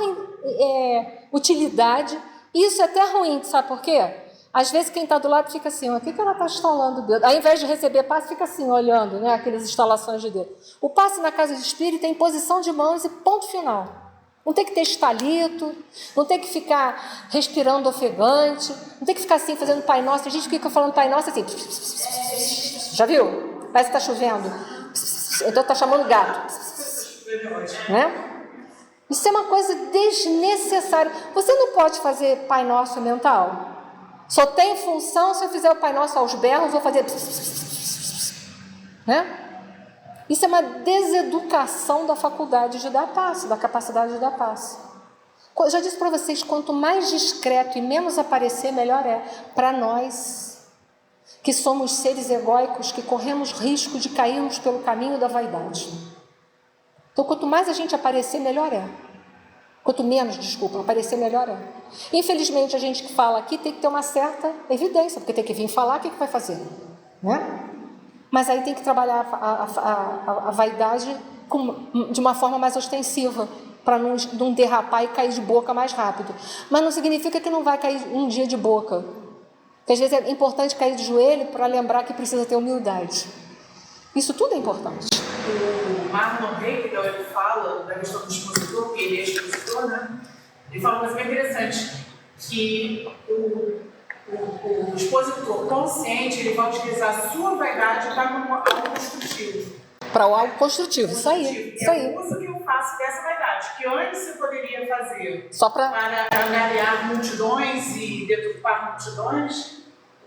utilidade. Isso é até ruim, sabe por quê? Às vezes quem está do lado fica assim, o que ela está instalando o dedo? Ao invés de receber passe, fica assim, olhando, né, aquelas instalações de dedo. O passe na casa de espírito tem posição de mãos e ponto final. Não tem que ter estalito, não tem que ficar respirando ofegante, não tem que ficar assim, fazendo Pai Nosso. Tem gente que fica falando Pai Nosso assim. Já viu? Parece que está chovendo. Então está chamando gato. Né? Isso é uma coisa desnecessária. Você não pode fazer Pai Nosso mental. Só tem função se eu fizer o Pai Nosso aos berros, vou fazer... Né? Isso é uma deseducação da faculdade de dar passe, da capacidade de dar passe. Eu já disse para vocês, quanto mais discreto e menos aparecer, melhor é. Para nós, que somos seres egóicos, que corremos risco de cairmos pelo caminho da vaidade. Então, quanto mais a gente aparecer, melhor é. Quanto menos, aparecer, melhor é. Infelizmente, a gente que fala aqui tem que ter uma certa evidência, porque tem que vir falar, o que vai fazer? Né? Mas aí tem que trabalhar a vaidade de uma forma mais ostensiva, para não derrapar e cair de boca mais rápido. Mas não significa que não vai cair um dia de boca. Porque às vezes é importante cair de joelho para lembrar que precisa ter humildade. Isso tudo é importante. O Marlon Hegel, ele fala da questão do expositor, que ele é expositor, né? Ele fala uma coisa bem interessante, que o expositor consciente, ele vai utilizar a sua vaidade para algo construtivo. Para algo construtivo, isso aí. Isso aí. É o uso que eu faço dessa vaidade, que antes eu poderia fazer só para angariar multidões e deturpar multidões.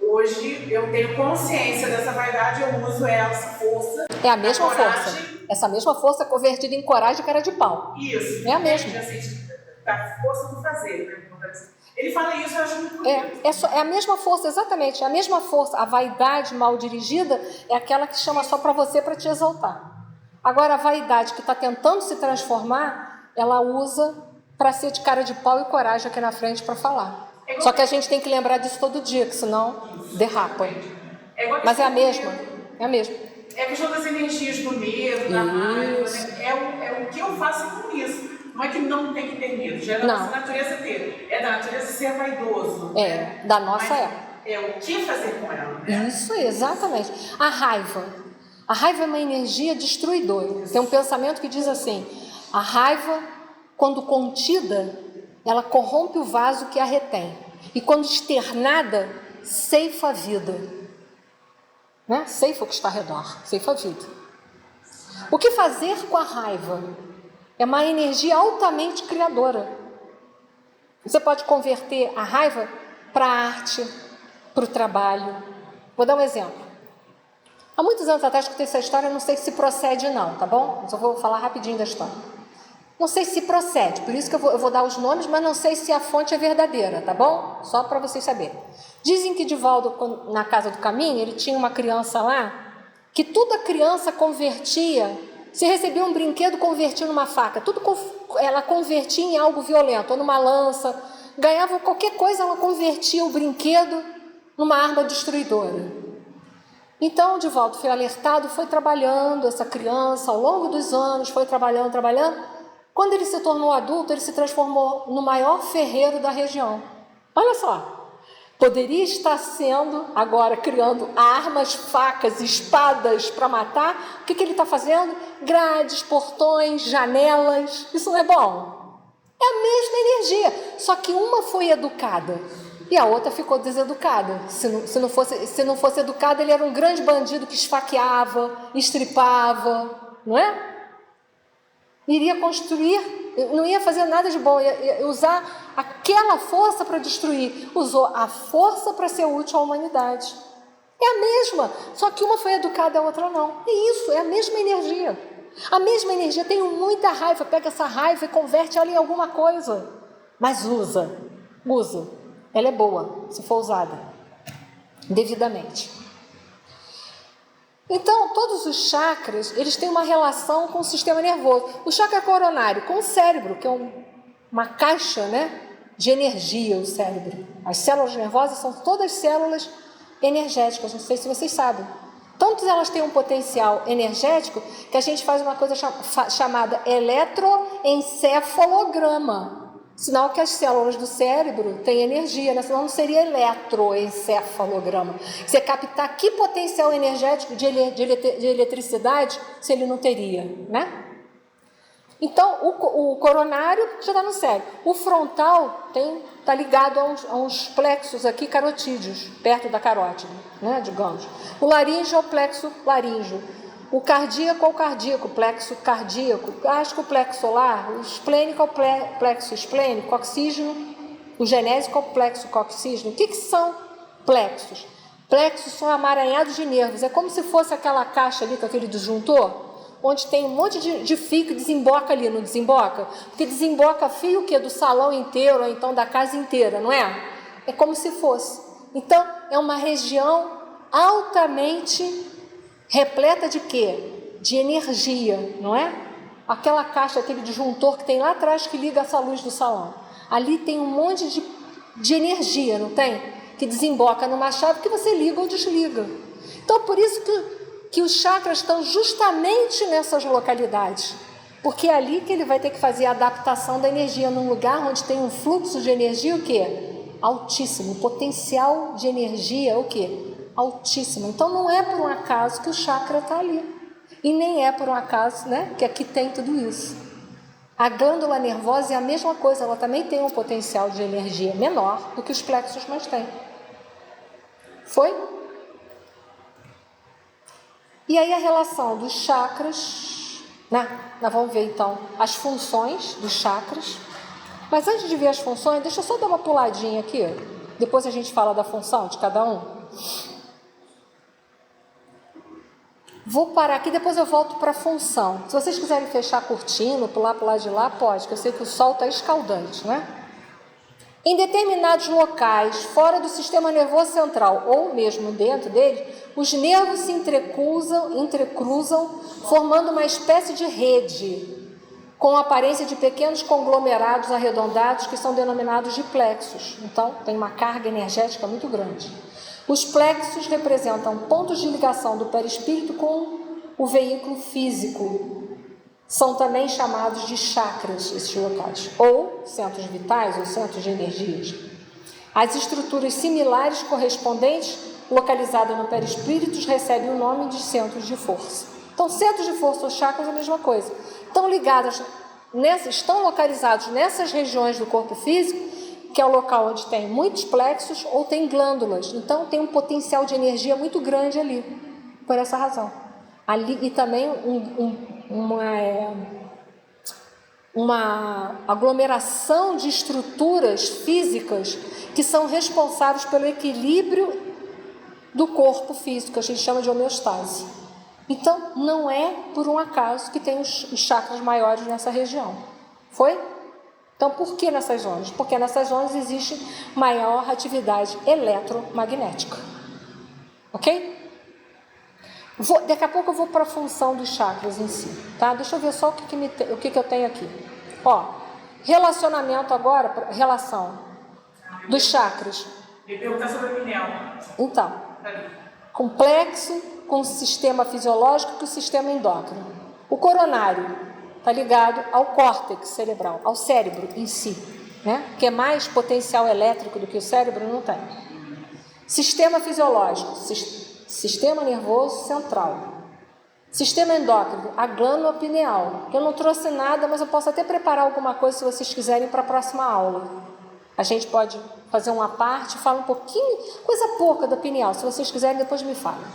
Hoje eu tenho consciência dessa vaidade, eu uso essa força. É a mesma força. Essa mesma força convertida em coragem e cara de pau. Isso. É a mesma. Assim, da força do fazer, né? Ele fala isso, eu acho muito bonito. É a mesma força, exatamente, é a mesma força. A vaidade mal dirigida é aquela que chama só para você, para te exaltar. Agora, a vaidade que está tentando se transformar, ela usa para ser de cara de pau e coragem aqui na frente para falar. Só que a gente tem que lembrar disso todo dia, que senão derrapa. Mas é a mesma, é a mesma. É a questão das energias do medo, da raiva, né? É o que eu faço com isso. Não é que não tem que ter medo, já é da nossa natureza ter. É da natureza ser vaidoso. Da nossa Mas é o que fazer com ela. Né? Isso, exatamente. A raiva. A raiva é uma energia destruidora. Tem um pensamento que diz assim: a raiva, quando contida, ela corrompe o vaso que a retém. E quando externada, ceifa a vida. Né? Ceifa o que está ao redor, ceifa a vida. O que fazer com a raiva? É uma energia altamente criadora. Você pode converter a raiva para a arte, para o trabalho. Vou dar um exemplo. Há muitos anos atrás que eu escutei essa história, não sei se procede não, tá bom? Só vou falar rapidinho da história. Não sei se procede, por isso que eu vou dar os nomes, mas não sei se a fonte é verdadeira, tá bom? Só para vocês saberem. Dizem que Divaldo, na Casa do Caminho, ele tinha uma criança lá, que toda criança convertia. Se recebia um brinquedo, convertia numa faca. Tudo ela convertia em algo violento, ou numa lança. Ganhava qualquer coisa, ela convertia o brinquedo numa arma destruidora. Então, o Divaldo foi alertado, foi trabalhando essa criança ao longo dos anos, foi trabalhando. Quando ele se tornou adulto, ele se transformou no maior ferreiro da região. Olha só. Poderia estar sendo, agora, criando armas, facas, espadas para matar. O que ele está fazendo? Grades, portões, janelas. Isso não é bom? É a mesma energia, só que uma foi educada e a outra ficou deseducada. Se não fosse educada, ele era um grande bandido que esfaqueava, estripava, não é? Iria construir, não ia fazer nada de bom, ia usar aquela força para destruir. Usou a força para ser útil à humanidade. É a mesma, só que uma foi educada e a outra não. É isso, é a mesma energia. A mesma energia, tenho muita raiva, pega essa raiva e converte ela em alguma coisa. Mas usa. Ela é boa, se for usada devidamente. Então, todos os chakras, eles têm uma relação com o sistema nervoso. O chakra coronário com o cérebro, que é uma caixa, né, de energia, o cérebro. As células nervosas são todas células energéticas, não sei se vocês sabem. Tanto elas têm um potencial energético que a gente faz uma coisa chamada eletroencefalograma. Sinal que as células do cérebro têm energia, né? Senão não seria eletroencefalograma. Você captar que potencial energético de eletricidade se ele não teria, né? Então, o coronário já está no cérebro. O frontal está ligado a uns plexos aqui carotídeos, perto da carótida, né, digamos. O laríngeo é o plexo laríngeo. O cardíaco é o cardíaco, plexo cardíaco. Acho que o plexo solar, o esplênico é o plexo esplênico, coxígeno. O genésico é o plexo coxígeno. O que são plexos? Plexos são amaranhados de nervos. É como se fosse aquela caixa ali com aquele disjuntor, onde tem um monte de fio que desemboca ali, não desemboca? Porque desemboca fio o quê? Do salão inteiro, ou então da casa inteira, não é? É como se fosse. Então, é uma região altamente repleta de quê? De energia, não é? Aquela caixa, aquele disjuntor que tem lá atrás que liga essa luz do salão. Ali tem um monte de energia, não tem? Que desemboca numa chave que você liga ou desliga. Então, por isso que os chakras estão justamente nessas localidades. Porque é ali que ele vai ter que fazer a adaptação da energia num lugar onde tem um fluxo de energia, o quê? Altíssimo. O potencial de energia, o quê? Altíssimo. Então, não é por um acaso que o chakra está ali. E nem é por um acaso, né, que aqui tem tudo isso. A glândula nervosa é a mesma coisa, ela também tem um potencial de energia menor do que os plexos mais têm. Foi? E aí a relação dos chakras, né? Nós vamos ver então as funções dos chakras. Mas antes de ver as funções, deixa eu só dar uma puladinha aqui. Depois a gente fala da função de cada um. Vou parar aqui, depois eu volto para a função. Se vocês quiserem fechar a cortina, pular para o lado de lá, pode, que eu sei que o sol está escaldante, né? Em determinados locais, fora do sistema nervoso central ou mesmo dentro dele, os nervos se entrecruzam, formando uma espécie de rede, com a aparência de pequenos conglomerados arredondados que são denominados de plexos. Então, tem uma carga energética muito grande. Os plexos representam pontos de ligação do perispírito com o veículo físico. São também chamados de chakras, esses locais, ou centros vitais ou centros de energias. As estruturas similares correspondentes, localizadas no perispírito, recebem o nome de centros de força. Então, centros de força ou chakras é a mesma coisa. Estão localizados nessas regiões do corpo físico, que é o local onde tem muitos plexos ou tem glândulas. Então, tem um potencial de energia muito grande ali, por essa razão. Ali, e também uma aglomeração de estruturas físicas que são responsáveis pelo equilíbrio do corpo físico, que a gente chama de homeostase. Então, não é por um acaso que tem os chakras maiores nessa região. Foi? Então, por que nessas zonas? Porque nessas zonas existe maior atividade eletromagnética. Ok? Daqui a pouco eu vou para a função dos chakras em si, tá? Deixa eu ver só o que eu tenho aqui. Ó, relacionamento agora, relação dos chakras. Me perguntar sobre a pineal. Então, complexo com o sistema fisiológico e o sistema endócrino. O coronário está ligado ao córtex cerebral, ao cérebro em si, né? Que é mais potencial elétrico do que o cérebro, não tem. Sistema fisiológico, sistema nervoso central. Sistema endócrino, a glândula pineal. Eu não trouxe nada, mas eu posso até preparar alguma coisa se vocês quiserem para a próxima aula. A gente pode fazer uma parte, fala um pouquinho, coisa pouca da pineal. Se vocês quiserem, depois me falem.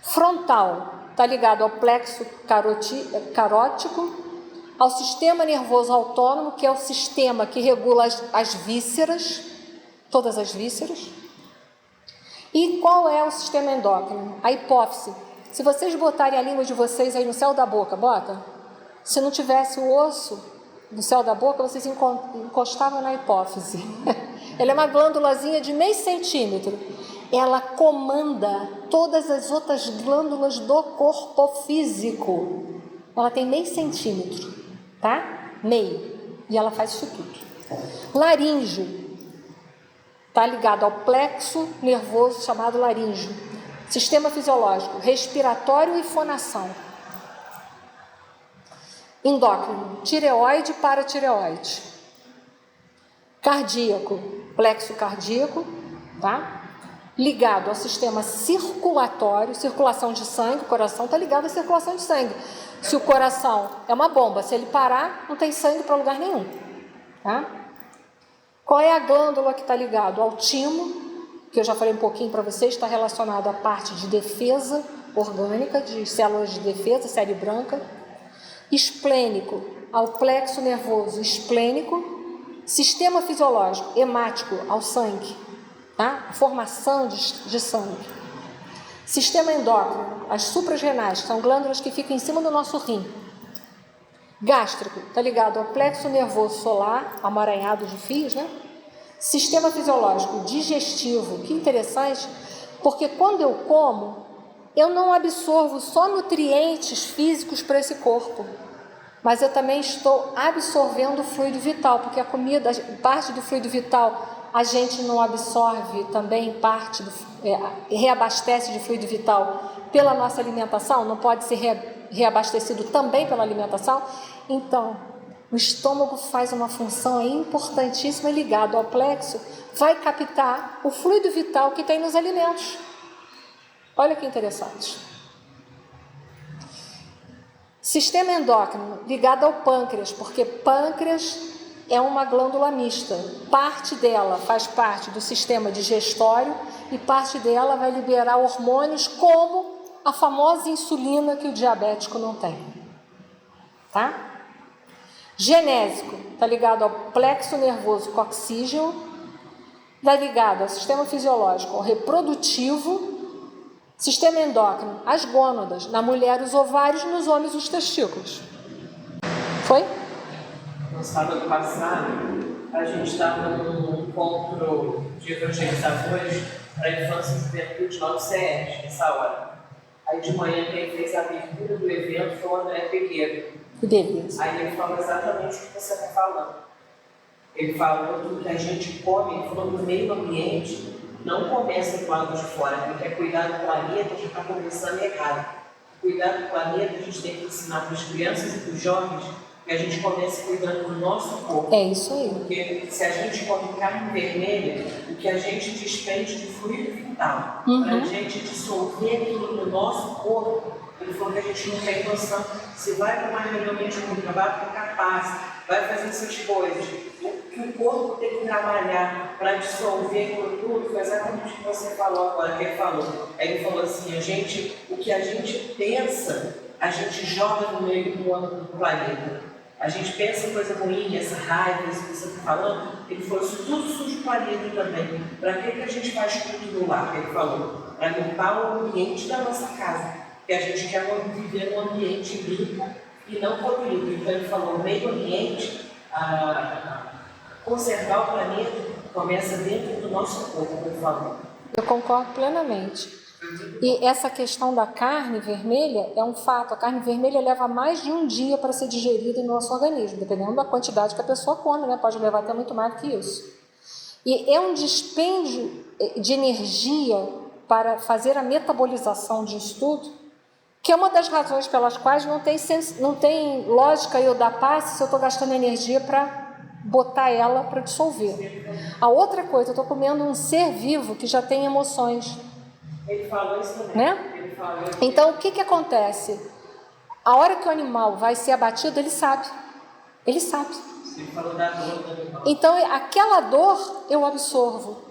Frontal, está ligado ao plexo carótico, ao sistema nervoso autônomo, que é o sistema que regula as vísceras, todas as vísceras. E qual é o sistema endócrino? A hipófise. Se vocês botarem a língua de vocês aí no céu da boca, bota. Se não tivesse o osso no céu da boca, vocês encostavam na hipófise. Ela é uma glândulazinha de meio centímetro. Ela comanda todas as outras glândulas do corpo físico. Ela tem meio centímetro, tá? Meio. E ela faz isso tudo. Laríngeo. Está ligado ao plexo nervoso chamado laríngeo. Sistema fisiológico, respiratório e fonação. Endócrino, tireoide e paratireoide. Cardíaco, plexo cardíaco, tá? Ligado ao sistema circulatório, circulação de sangue, o coração está ligado à circulação de sangue. Se o coração é uma bomba, se ele parar, não tem sangue para lugar nenhum, tá? Qual é a glândula que está ligado ao timo, que eu já falei um pouquinho para vocês, está relacionado à parte de defesa orgânica, de células de defesa, série branca. Esplênico, ao plexo nervoso esplênico. Sistema fisiológico, hemático, ao sangue, tá? Formação de sangue. Sistema endócrino, as suprarrenais, são glândulas que ficam em cima do nosso rim. Gástrico, está ligado ao plexo nervoso solar, amaranhado de fios, né? Sistema fisiológico digestivo, que interessante, porque quando eu como, eu não absorvo só nutrientes físicos para esse corpo, mas eu também estou absorvendo o fluido vital, porque a comida, parte do fluido vital, a gente não absorve também parte reabastece de fluido vital pela nossa alimentação, não pode ser reabastecido também pela alimentação. Então, o estômago faz uma função importantíssima ligado ao plexo, vai captar o fluido vital que tem nos alimentos. Olha que interessante. Sistema endócrino ligado ao pâncreas, porque pâncreas é uma glândula mista. Parte dela faz parte do sistema digestório e parte dela vai liberar hormônios como a famosa insulina que o diabético não tem. Tá? Genésico, está ligado ao plexo nervoso coxígeo, está ligado ao sistema fisiológico, ao reprodutivo, sistema endócrino, as gônadas, na mulher os ovários, nos homens os testículos. Foi? No sábado passado, a gente estava num encontro de evangelizadores para a infância e juventude lá no CERJ, nessa hora. Aí de manhã quem fez a abertura do evento foi o André Pegueiro. Aí ele falou exatamente o que você está falando. Ele falou que o que a gente come, ele falou do meio ambiente, não começa do lado de fora, porque cuidar do planeta já está começando errado. Cuidar do planeta a gente tem que ensinar para as crianças e para os jovens que a gente comece cuidando do nosso corpo. É isso aí. Porque se a gente come carne vermelha, o que a gente despende de fluido vital, para a gente dissolver aquilo no nosso corpo, ele falou que a gente não tem noção. Se vai tomar realmente muito, vai ficar capaz, vai fazer essas coisas. O que o corpo tem que trabalhar para dissolver aquilo tudo, foi exatamente o que você falou agora, que ele falou. Aí ele falou assim, o que a gente pensa, a gente joga no meio do planeta. A gente pensa em coisa ruim, essa raiva, isso que você está falando, ele falou, isso tudo suja o planeta também. Para que a gente faz tudo no lar, ele falou? Para limpar o ambiente da nossa casa. Porque a gente quer viver num ambiente limpo e não poluído. Então ele falou, o meio ambiente, conservar o planeta, começa dentro do nosso corpo, ele falou. Eu concordo plenamente. E essa questão da carne vermelha é um fato. A carne vermelha leva mais de um dia para ser digerida no nosso organismo, dependendo da quantidade que a pessoa come, né? Pode levar até muito mais do que isso. E é um dispêndio de energia para fazer a metabolização disso tudo, que é uma das razões pelas quais não tem lógica eu dar passe se eu estou gastando energia para botar ela para dissolver. A outra coisa, eu estou comendo um ser vivo que já tem emoções. Ele falou isso também. Né? Ele falou isso. Então, o que acontece? A hora que o animal vai ser abatido, ele sabe. Ele sabe. Ele falou da dor do animal. Então, aquela dor eu absorvo.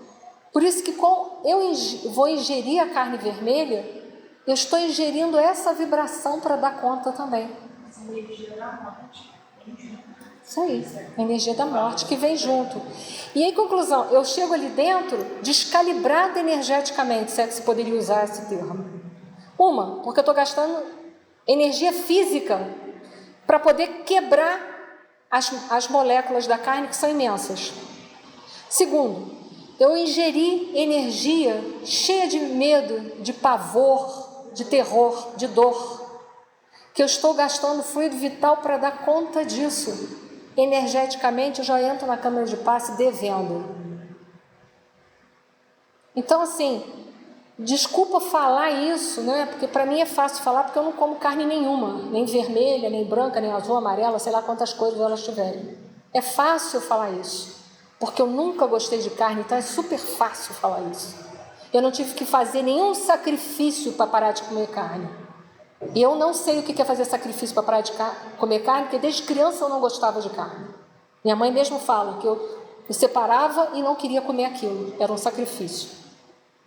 Por isso que eu vou ingerir a carne vermelha, eu estou ingerindo essa vibração para dar conta também. Essa energia da morte. Isso aí, a energia da morte que vem junto. E aí, conclusão, eu chego ali dentro descalibrada energeticamente, se é que se poderia usar esse termo. Porque eu estou gastando energia física para poder quebrar as moléculas da carne, que são imensas. Segundo, eu ingeri energia cheia de medo, de pavor, de terror, de dor, que eu estou gastando fluido vital para dar conta disso. Energeticamente, eu já entro na câmara de passe devendo. Então, assim, desculpa falar isso, né? Porque para mim é fácil falar, porque eu não como carne nenhuma, nem vermelha, nem branca, nem azul, amarela, sei lá quantas cores elas tiverem. É fácil falar isso, porque eu nunca gostei de carne, então é super fácil falar isso. Eu não tive que fazer nenhum sacrifício para parar de comer carne. E eu não sei o que é fazer sacrifício para parar de comer carne, porque desde criança eu não gostava de carne. Minha mãe mesmo fala que eu me separava e não queria comer aquilo, era um sacrifício.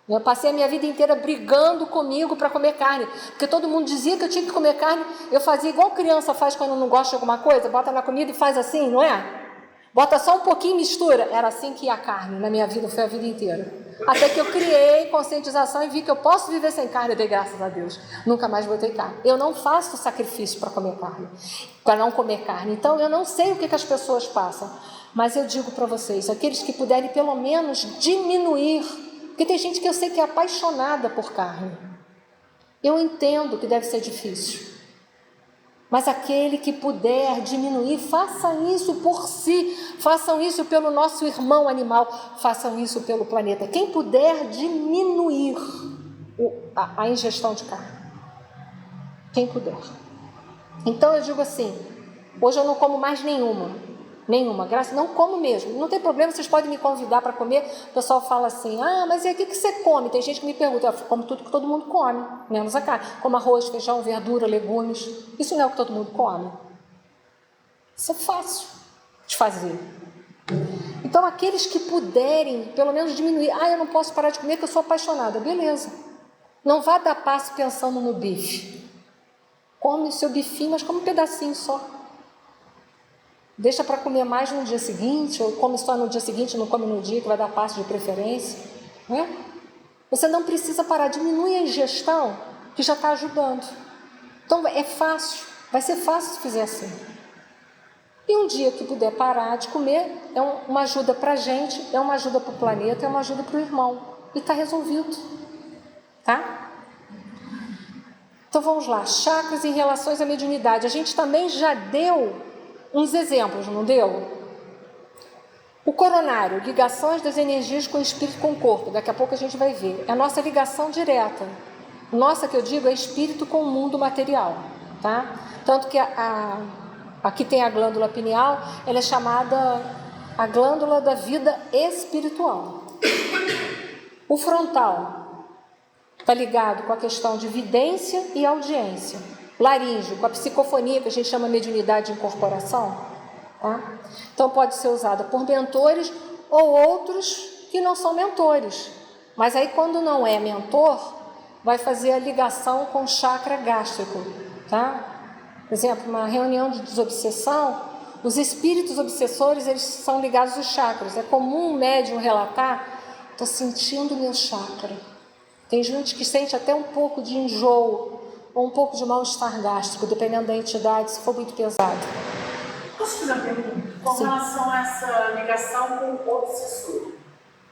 Eu passei a minha vida inteira brigando comigo para comer carne, porque todo mundo dizia que eu tinha que comer carne, eu fazia igual criança faz quando não gosta de alguma coisa, bota na comida e faz assim, não é? Bota só um pouquinho e mistura. Era assim que ia a carne na minha vida, foi a vida inteira. Até que eu criei conscientização e vi que eu posso viver sem carne, eu dei graças a Deus. Nunca mais botei carne. Eu não faço sacrifício para comer carne, para não comer carne. Então, eu não sei o que as pessoas passam. Mas eu digo para vocês, aqueles que puderem pelo menos diminuir, porque tem gente que eu sei que é apaixonada por carne. Eu entendo que deve ser difícil. Mas aquele que puder diminuir, façam isso por si, façam isso pelo nosso irmão animal, façam isso pelo planeta. Quem puder diminuir a ingestão de carne, quem puder. Então eu digo assim, hoje eu não como mais nenhuma, não como mesmo, não tem problema, vocês podem me convidar para comer. O pessoal fala assim, mas e aí o que você come? Tem gente que me pergunta, eu como tudo que todo mundo come, menos a carne, como arroz, feijão, verdura, legumes, isso não é o que todo mundo come. Isso é fácil de fazer. Então aqueles que puderem, pelo menos diminuir, eu não posso parar de comer porque eu sou apaixonada, beleza, não vá dar passo pensando no bife, come o seu bifinho, mas come um pedacinho só. Deixa para comer mais no dia seguinte, ou come só no dia seguinte, não come no dia que vai dar passo de preferência. Né? Você não precisa parar, diminui a ingestão, que já está ajudando. Então é fácil, vai ser fácil se fizer assim. E um dia que puder parar de comer, é uma ajuda para a gente, é uma ajuda para o planeta, é uma ajuda para o irmão. E está resolvido. Tá? Então vamos lá, chakras em relações à mediunidade. A gente também já deu uns exemplos, não deu? O coronário, ligações das energias com o espírito e com o corpo. Daqui a pouco a gente vai ver. É a nossa ligação direta. Nossa, que eu digo, é espírito com o mundo material. Tá? Tanto que aqui tem a glândula pineal, ela é chamada a glândula da vida espiritual. O frontal está ligado com a questão de vidência e audiência. Laríngeo, com a psicofonia, que a gente chama mediunidade de incorporação. Tá? Então pode ser usada por mentores ou outros que não são mentores. Mas aí quando não é mentor, vai fazer a ligação com o chakra gástrico. Tá? Por exemplo, uma reunião de desobsessão, os espíritos obsessores, eles são ligados aos chakras. É comum um médium relatar: estou sentindo o meu chakra. Tem gente que sente até um pouco de enjoo ou um pouco de mal-estar gástrico, dependendo da entidade, se for muito pesado. Posso fazer uma pergunta? Com Sim. relação a essa ligação com o obsessor,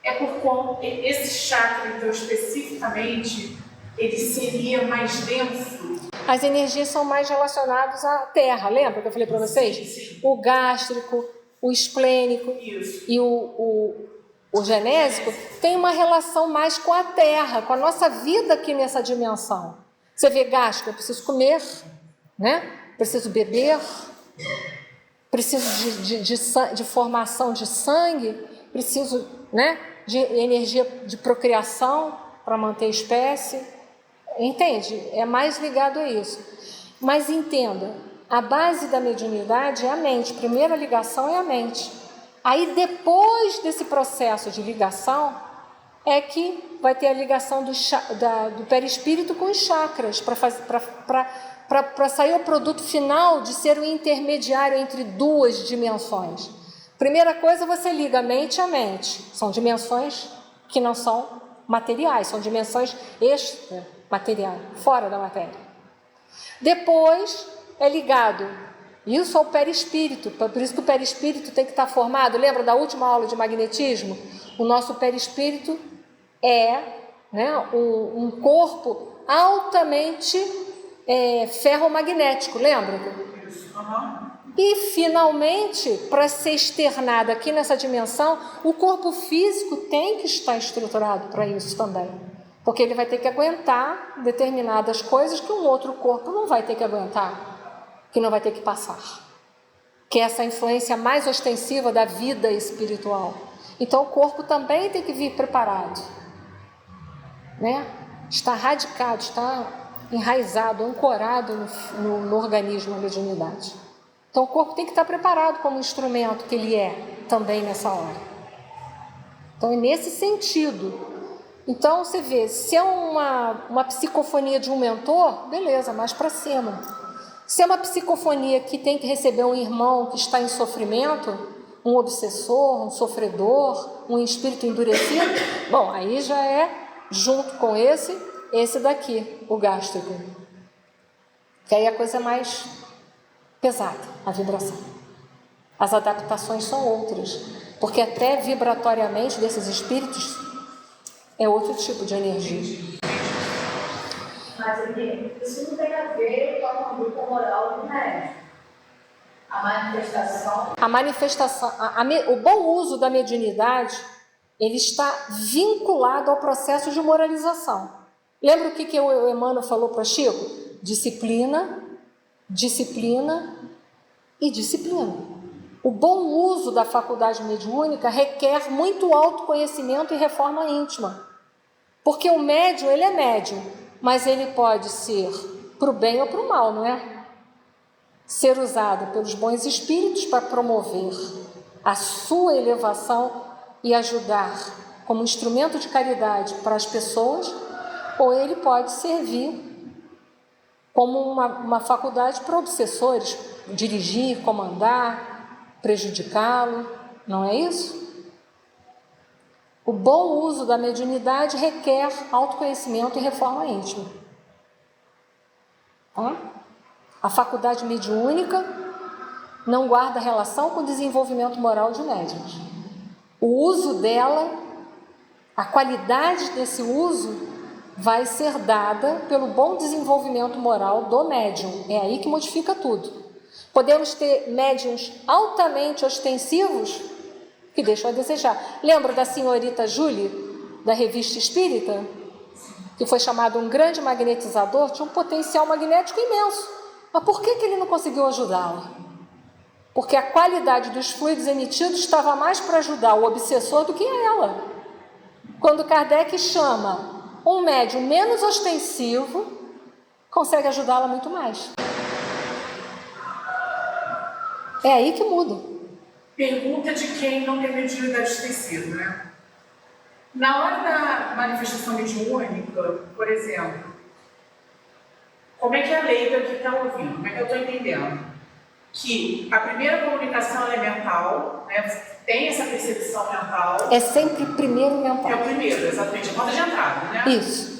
é por conta esse chakra, então, especificamente, ele seria mais denso? As energias são mais relacionadas à terra, lembra que eu falei para vocês? Sim. O gástrico, o esplênico Isso. e o genésico tem uma relação mais com a terra, com a nossa vida aqui nessa dimensão. Você vê gástrico, eu preciso comer, né? Preciso beber, preciso de formação de sangue, preciso, né, de energia de procriação para manter a espécie. Entende? É mais ligado a isso. Mas entenda, a base da mediunidade é a mente. A primeira ligação é a mente. Aí depois desse processo de ligação é que vai ter a ligação do perispírito com os chakras para sair o produto final de ser o intermediário entre duas dimensões. Primeira coisa, você liga a mente à mente. São dimensões que não são materiais, são dimensões extra-materiais, fora da matéria. Depois é ligado isso ao perispírito, por isso que o perispírito tem que estar formado. Lembra da última aula de magnetismo? O nosso perispírito é, né, um corpo altamente ferromagnético, lembra? E finalmente, para ser externado aqui nessa dimensão, o corpo físico tem que estar estruturado para isso também. Porque ele vai ter que aguentar determinadas coisas que um outro corpo não vai ter que aguentar, que não vai ter que passar. Que é essa influência mais ostensiva da vida espiritual. Então o corpo também tem que vir preparado, né? Está radicado, está enraizado, ancorado no organismo, na mediunidade. Então o corpo tem que estar preparado como instrumento que ele é também nessa hora. Então é nesse sentido. Então você vê, se é uma psicofonia de um mentor, beleza, mais para cima. Se é uma psicofonia que tem que receber um irmão que está em sofrimento, um obsessor, um sofredor, um espírito endurecido, bom, aí já é junto com esse daqui, o gástrico. Que aí a coisa é mais pesada, a vibração. As adaptações são outras, porque até vibratoriamente desses espíritos é outro tipo de energia. Mas isso não tem a ver com a conduta moral do médico. A manifestação, o bom uso da mediunidade, ele está vinculado ao processo de moralização. Lembra o que o Emmanuel falou para Chico? Disciplina, disciplina e disciplina. O bom uso da faculdade mediúnica requer muito autoconhecimento e reforma íntima. Porque o médium, ele é médium, mas ele pode ser para o bem ou para o mal, não é? Ser usado pelos bons espíritos para promover a sua elevação e ajudar como instrumento de caridade para as pessoas, ou ele pode servir como uma faculdade para obsessores, dirigir, comandar, prejudicá-lo, não é isso? O bom uso da mediunidade requer autoconhecimento e reforma íntima. A faculdade mediúnica não guarda relação com o desenvolvimento moral de médiuns. O uso dela, a qualidade desse uso vai ser dada pelo bom desenvolvimento moral do médium. É aí que modifica tudo. Podemos ter médiuns altamente ostensivos que deixam a desejar. Lembra da senhorita Júlia, da Revista Espírita? Que foi chamado um grande magnetizador, tinha um potencial magnético imenso. Mas por que ele não conseguiu ajudá-la? Porque a qualidade dos fluidos emitidos estava mais para ajudar o obsessor do que ela. Quando Kardec chama um médium menos ostensivo, consegue ajudá-la muito mais. É aí que muda. Pergunta de quem não tem mediunidade ostensiva, né? Na hora da manifestação mediúnica, por exemplo, como é que a leiga que está ouvindo, como é que eu estou entendendo? Que a primeira comunicação ela é mental, né? Tem essa percepção mental. É sempre primeiro mental. É o primeiro, exatamente, a porta de entrada, né? Isso.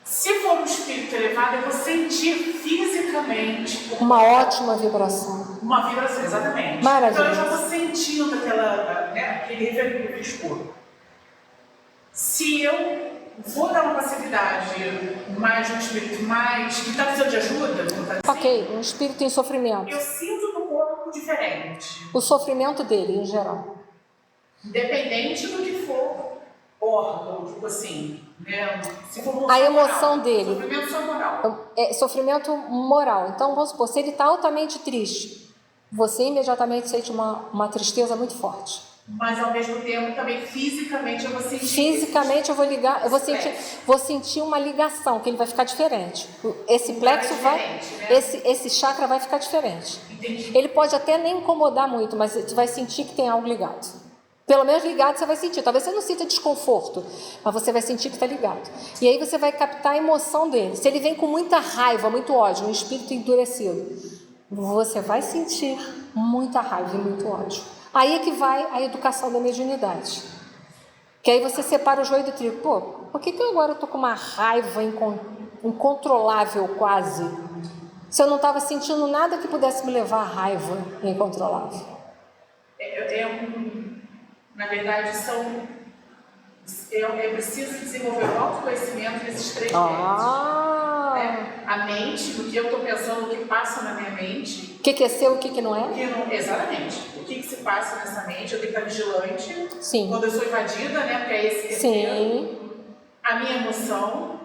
Se for um espírito elevado, eu vou sentir fisicamente uma ótima vibração. Uma vibração, exatamente. Maravilhoso. Então eu já vou sentindo aquele reverberio de corpo. Se eu vou dar uma passividade mais de um espírito mais que está precisando de ajuda, vamos dizer assim, ok, um espírito em sofrimento. Eu sinto no corpo diferente. O sofrimento dele, em geral. Independente do que for órgão, tipo assim, né? Se for a emoção dele. Sofrimento moral. É sofrimento moral. Então, vamos supor, se ele está altamente triste, você imediatamente sente uma tristeza muito forte. Mas ao mesmo tempo também fisicamente eu vou sentir. Fisicamente eu vou ligar, eu vou sentir uma ligação, que ele vai ficar diferente. Esse plexo vai, né? esse chakra vai ficar diferente. Entendi. Ele pode até nem incomodar muito, mas você vai sentir que tem algo ligado. Pelo menos ligado você vai sentir. Talvez você não sinta desconforto, mas você vai sentir que está ligado. E aí você vai captar a emoção dele. Se ele vem com muita raiva, muito ódio, um espírito endurecido, você vai sentir muita raiva e muito ódio. Aí é que vai a educação da mediunidade. Que aí você separa o joio do trigo. Pô, por que eu agora estou com uma raiva incontrolável quase? Se eu não estava sentindo nada que pudesse me levar à raiva incontrolável. Na verdade, é preciso desenvolver o autoconhecimento nesses três métodos. Né? A mente, o que eu estou pensando, o que passa na minha mente. O que é seu, o que não é? Exatamente. O que se passa nessa mente, eu tenho que estar vigilante. Sim. Quando eu sou invadida, né? Porque é esse Sim. A minha emoção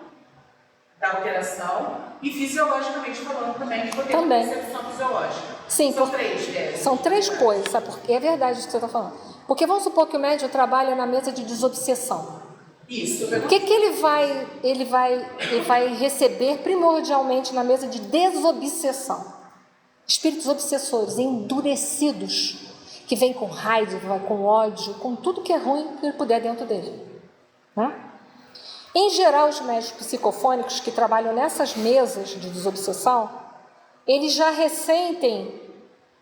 da alteração e fisiologicamente falando também, porque também. Tem percepção fisiológica. Sim, são três. São três coisas, sabe? Porque é verdade o que você está falando. Porque vamos supor que o médium trabalha na mesa de desobsessão. Isso. O que ele vai receber primordialmente na mesa de desobsessão? Espíritos obsessores, endurecidos, que vêm com raiva, com ódio, com tudo que é ruim que ele puder dentro dele. Né? Em geral, os médios psicofônicos que trabalham nessas mesas de desobsessão, eles já ressentem,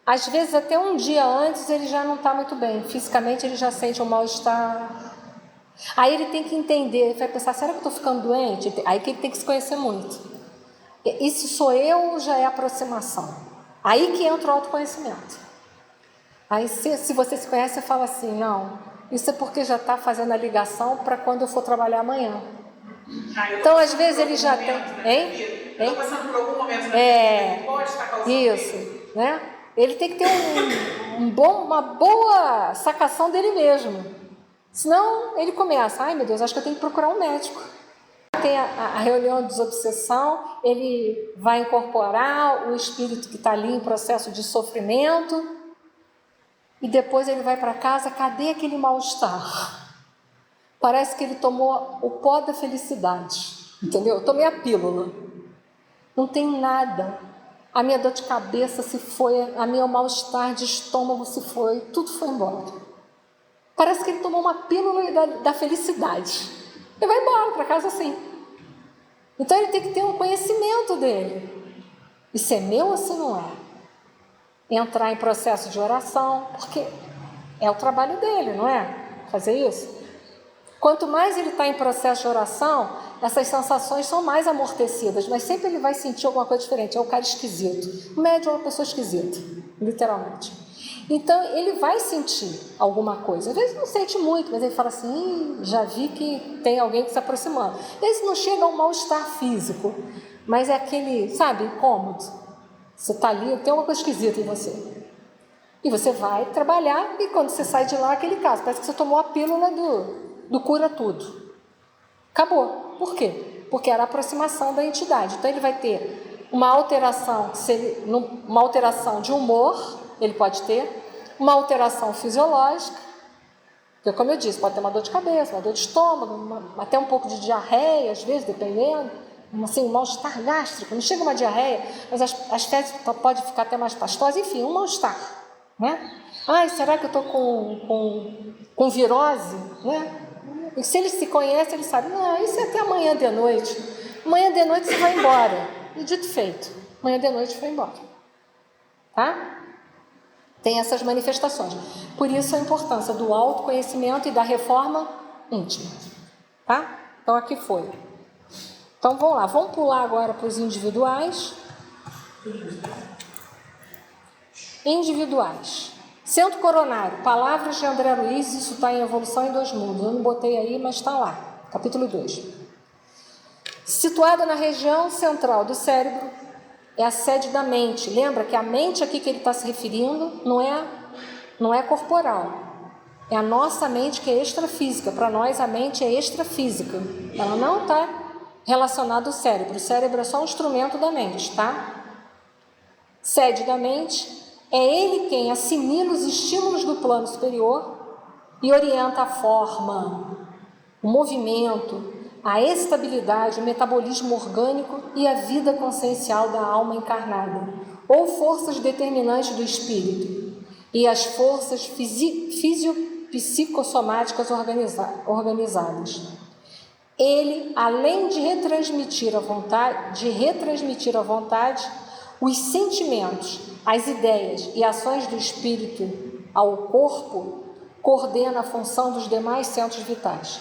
às vezes até um dia antes ele já não está muito bem, fisicamente ele já sente um mal-estar. Aí ele tem que entender, ele vai pensar, será que eu estou ficando doente? Aí que ele tem que se conhecer muito. Isso sou eu ou já é aproximação? Aí que entra o autoconhecimento. Aí se você se conhece, você fala assim, não, isso é porque já está fazendo a ligação para quando eu for trabalhar amanhã. Então, às vezes ele já tem... Hein? Estou passando por algum momento na vida que pode estar causando isso, né? Ele tem que ter uma boa sacação dele mesmo. Senão, ele começa, ai meu Deus, acho que eu tenho que procurar um médico. Tem a reunião de desobsessão, ele vai incorporar o espírito que está ali em processo de sofrimento e depois ele vai para casa, cadê aquele mal-estar? Parece que ele tomou o pó da felicidade, entendeu? Eu tomei a pílula, não tem nada, a minha dor de cabeça se foi, a meu mal-estar de estômago se foi, tudo foi embora. Parece que ele tomou uma pílula da felicidade. Ele vai embora para casa assim. Então ele tem que ter um conhecimento dele. Isso é meu ou se não é? Entrar em processo de oração, porque é o trabalho dele, não é? Fazer isso. Quanto mais ele está em processo de oração, essas sensações são mais amortecidas, mas sempre ele vai sentir alguma coisa diferente. É um cara esquisito. O médium é uma pessoa esquisita, literalmente. Então, ele vai sentir alguma coisa. Às vezes não sente muito, mas ele fala assim, já vi que tem alguém que se aproximando. Às vezes não chega a um mal-estar físico, mas é aquele, sabe, incômodo. Você está ali, tem alguma coisa esquisita em você. E você vai trabalhar e quando você sai de lá, aquele caso, parece que você tomou a pílula do cura tudo. Acabou. Por quê? Porque era a aproximação da entidade. Então ele vai ter uma alteração de humor, ele pode ter, uma alteração fisiológica, porque como eu disse, pode ter uma dor de cabeça, uma dor de estômago, até um pouco de diarreia, às vezes, dependendo, assim, um mal-estar gástrico, não chega uma diarreia, mas as fezes podem ficar até mais pastosas, enfim, um mal-estar, né? Ai, será que eu estou com virose, né? E se ele se conhece, ele sabe, não, isso é até amanhã de noite. Amanhã de noite você vai embora. E dito feito, amanhã de noite foi embora. Tá? Tem essas manifestações. Por isso a importância do autoconhecimento e da reforma íntima. Tá? Então aqui foi. Então vamos lá, vamos pular agora para os individuais. Individuais. Centro coronário, palavras de André Luiz, isso está em Evolução em Dois Mundos. Eu não botei aí, mas está lá, capítulo 2. Situado na região central do cérebro, é a sede da mente. Lembra que a mente aqui que ele está se referindo não é corporal. É a nossa mente que é extrafísica. Para nós, a mente é extrafísica. Ela não está relacionada ao cérebro. O cérebro é só um instrumento da mente, tá? Sede da mente. É ele quem assimila os estímulos do plano superior e orienta a forma, o movimento, a estabilidade, o metabolismo orgânico e a vida consciencial da alma encarnada, ou forças determinantes do espírito, e as forças fisiopsicossomáticas organizadas. Ele, além de retransmitir à vontade os sentimentos, as ideias e ações do espírito ao corpo, coordena a função dos demais centros vitais.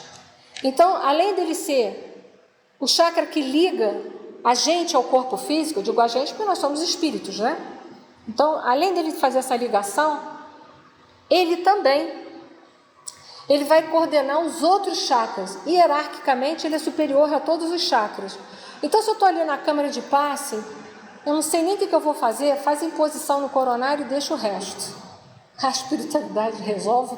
Então, além dele ser o chakra que liga a gente ao corpo físico, eu digo a gente porque nós somos espíritos, né? Então, além dele fazer essa ligação, ele vai coordenar os outros chakras. Hierarquicamente, ele é superior a todos os chakras. Então, se eu estou ali na câmara de passe, eu não sei nem o que eu vou fazer, faz imposição no coronário e deixa o resto. A espiritualidade resolve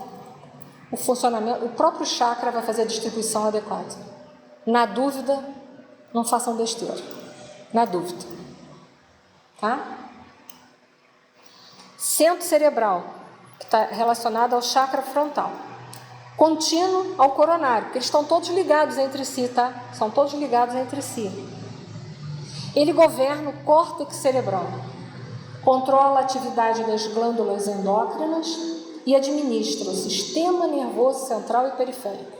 o funcionamento, o próprio chakra vai fazer a distribuição adequada. Na dúvida, não façam besteira. Na dúvida. Tá? Centro cerebral, que está relacionado ao chakra frontal. Contínuo ao coronário, porque eles estão todos ligados entre si, tá? São todos ligados entre si. Ele governa o córtex cerebral, controla a atividade das glândulas endócrinas e administra o sistema nervoso central e periférico.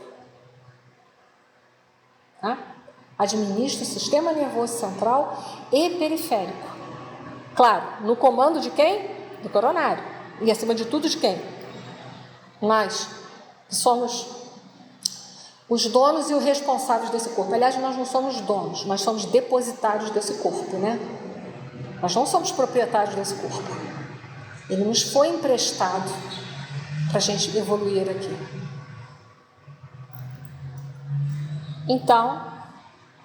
Tá? Administra o sistema nervoso central e periférico. Claro, no comando de quem? Do coronário. E acima de tudo de quem? Nós, que somos os donos e os responsáveis desse corpo. Aliás, nós não somos donos, nós somos depositários desse corpo, né? Nós não somos proprietários desse corpo. Ele nos foi emprestado para a gente evoluir aqui. Então,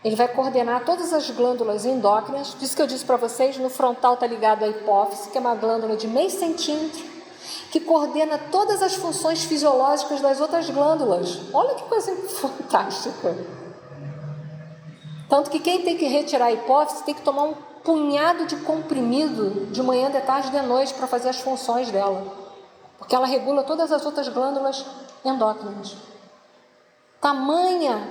ele vai coordenar todas as glândulas endócrinas. Disso que eu disse para vocês, no frontal está ligado à hipófise, que é uma glândula de meio centímetro, que coordena todas as funções fisiológicas das outras glândulas. Olha que coisa fantástica. Tanto que quem tem que retirar a hipófise tem que tomar um punhado de comprimido de manhã, de tarde e de noite para fazer as funções dela. Porque ela regula todas as outras glândulas endócrinas. Tamanha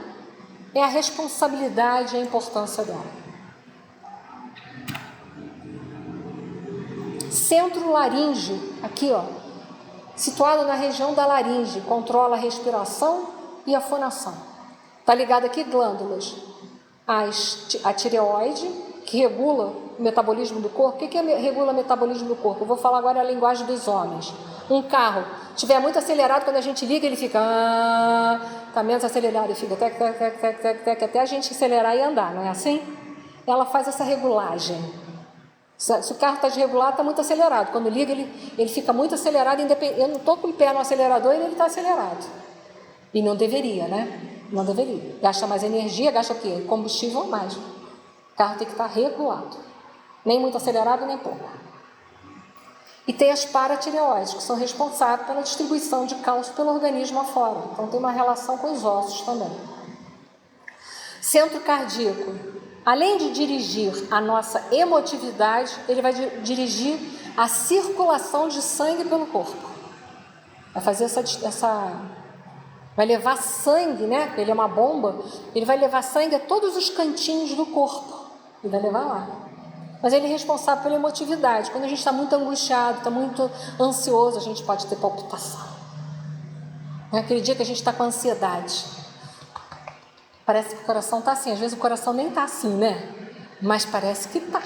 é a responsabilidade e a importância dela. Centro laríngeo, aqui ó, situado na região da laringe, controla a respiração e a fonação. Está ligado aqui glândulas. A tireoide, que regula metabolismo do corpo. O que regula o metabolismo do corpo? Eu vou falar agora a linguagem dos homens. Um carro estiver muito acelerado, quando a gente liga, ele fica... Está menos acelerado, ele fica tec, até a gente acelerar e andar, não é assim? Ela faz essa regulagem. Se o carro está desregulado, está muito acelerado. Quando liga, ele fica muito acelerado, eu não estou com o pé no acelerador e ele está acelerado. E não deveria, né? Não deveria. Gasta mais energia, gasta o quê? Combustível mais. O carro tem que estar regulado. Nem muito acelerado, nem pouco. E tem as paratireoides, que são responsáveis pela distribuição de cálcio pelo organismo afora. Então tem uma relação com os ossos também. Centro cardíaco. Além de dirigir a nossa emotividade, ele vai dirigir a circulação de sangue pelo corpo. Vai fazer vai levar sangue, né? Ele é uma bomba, ele vai levar sangue a todos os cantinhos do corpo. Ele vai levar lá. Mas ele é responsável pela emotividade. Quando a gente está muito angustiado, está muito ansioso, a gente pode ter palpitação. É aquele dia que a gente está com ansiedade. Parece que o coração está assim. Às vezes o coração nem está assim, né? Mas parece que está.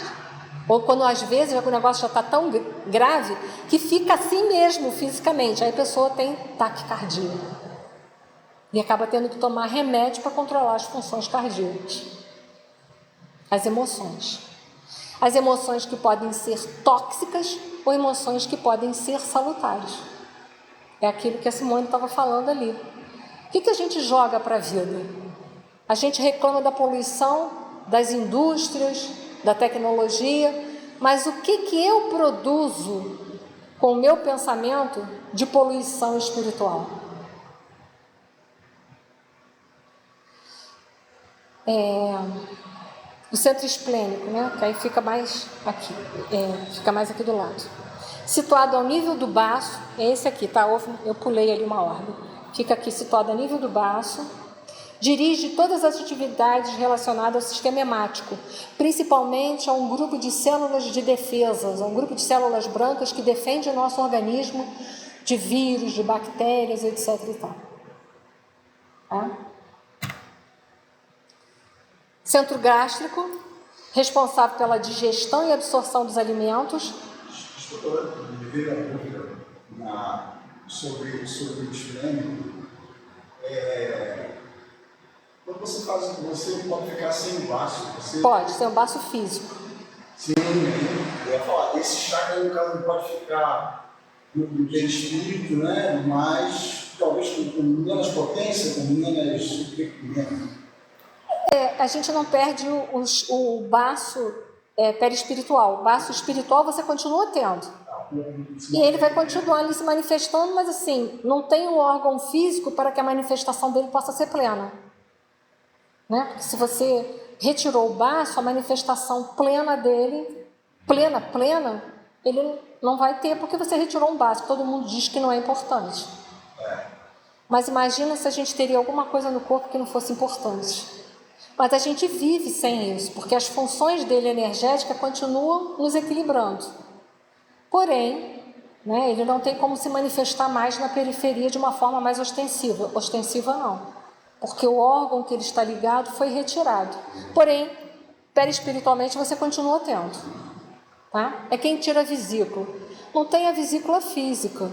Ou quando às vezes o negócio já está tão grave que fica assim mesmo fisicamente. Aí a pessoa tem taquicardia. E acaba tendo que tomar remédio para controlar as funções cardíacas. As emoções. As emoções que podem ser tóxicas ou emoções que podem ser salutares. É aquilo que a Simone estava falando ali. O que a gente joga para a vida? A gente reclama da poluição, das indústrias, da tecnologia, mas o que eu produzo com o meu pensamento de poluição espiritual? O centro esplênico, né? Que aí fica mais aqui, fica mais aqui do lado. Situado ao nível do baço, é esse aqui, tá? Eu pulei ali uma ordem. Fica aqui situado ao nível do baço. Dirige todas as atividades relacionadas ao sistema hemático, principalmente a um grupo de células de defesa, a um grupo de células brancas que defende o nosso organismo de vírus, de bactérias, etc. e tal. Tá? Centro gástrico, responsável pela digestão e absorção dos alimentos. Me veio a dúvida sobre o esplênico. Quando você faz, você pode ficar sem o baço. Pode, sem o baço físico. Sim, eu ia falar, esse chakra, no caso, não pode ficar no perispírito, né? Mas talvez com menos potência, com menos. A gente não perde o baço perispiritual. O baço espiritual você continua tendo. E ele vai continuar ali se manifestando, mas assim, não tem um órgão físico para que a manifestação dele possa ser plena. Né? Porque se você retirou o baço, a manifestação plena dele, plena, ele não vai ter, porque você retirou um baço. Todo mundo diz que não é importante. Mas imagina se a gente teria alguma coisa no corpo que não fosse importante. Mas a gente vive sem isso, porque as funções dele energéticas continuam nos equilibrando. Porém, né, ele não tem como se manifestar mais na periferia de uma forma mais ostensiva. Ostensiva não. Porque o órgão que ele está ligado foi retirado. Porém, perispiritualmente você continua tendo. Tá? É quem tira a vesícula. Não tem a vesícula física,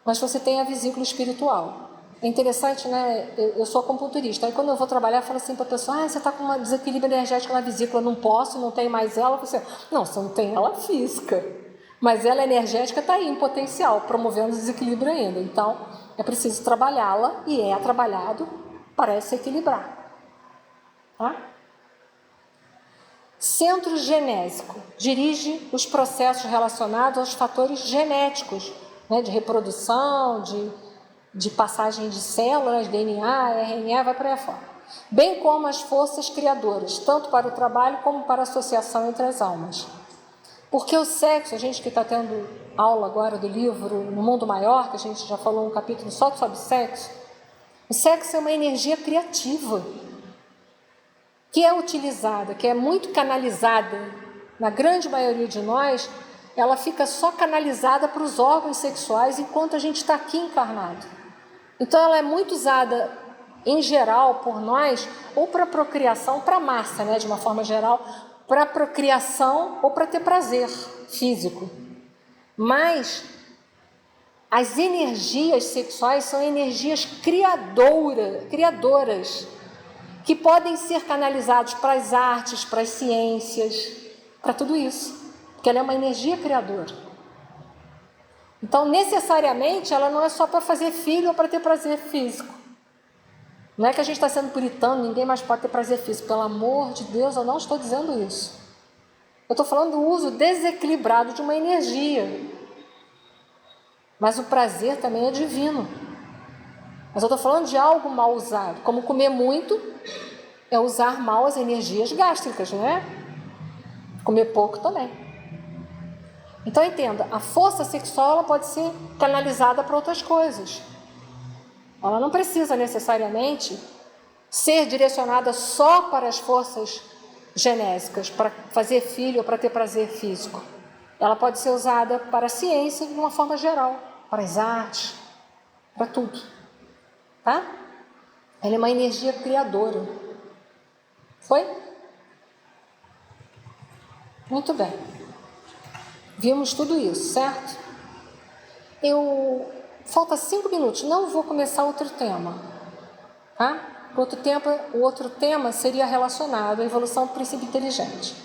mas você tem a vesícula espiritual. É interessante, né? Eu sou acupunturista. Aí quando eu vou trabalhar, eu falo assim para a pessoa, você está com um desequilíbrio energético na vesícula, não posso, não tem mais ela. Você não tem ela física. Mas ela energética está aí em potencial, promovendo o desequilíbrio ainda. Então, é preciso trabalhá-la e é trabalhado para se equilibrar. Tá? Centro genésico. Dirige os processos relacionados aos fatores genéticos, né, de reprodução, de passagem de células, DNA, RNA, vai para aí fora. Bem como as forças criadoras, tanto para o trabalho como para a associação entre as almas. Porque o sexo, a gente que está tendo aula agora do livro No Mundo Maior, que a gente já falou um capítulo só sobre sexo, o sexo é uma energia criativa, que é utilizada, que é muito canalizada, na grande maioria de nós, ela fica só canalizada para os órgãos sexuais enquanto a gente está aqui encarnado. Então ela é muito usada, em geral, por nós, ou para procriação, para a massa, né, de uma forma geral, para procriação ou para ter prazer físico. Mas as energias sexuais são energias criadoras, que podem ser canalizados para as artes, para as ciências, para tudo isso, porque ela é uma energia criadora. Então, necessariamente, ela não é só para fazer filho ou para ter prazer físico. Não é que a gente está sendo puritano, ninguém mais pode ter prazer físico. Pelo amor de Deus, eu não estou dizendo isso. Eu estou falando do uso desequilibrado de uma energia. Mas o prazer também é divino. Mas eu estou falando de algo mal usado. Como comer muito é usar mal as energias gástricas, não é? Comer pouco também. Então entenda, a força sexual ela pode ser canalizada para outras coisas. Ela não precisa necessariamente ser direcionada só para as forças genésicas, para fazer filho ou para ter prazer físico. Ela pode ser usada para a ciência de uma forma geral, para as artes, para tudo. Tá? Ela é uma energia criadora. Foi? Muito bem. Vimos tudo isso, certo? Falta 5 minutos, não vou começar outro tema. Tá? O outro tema seria relacionado à evolução do princípio inteligente.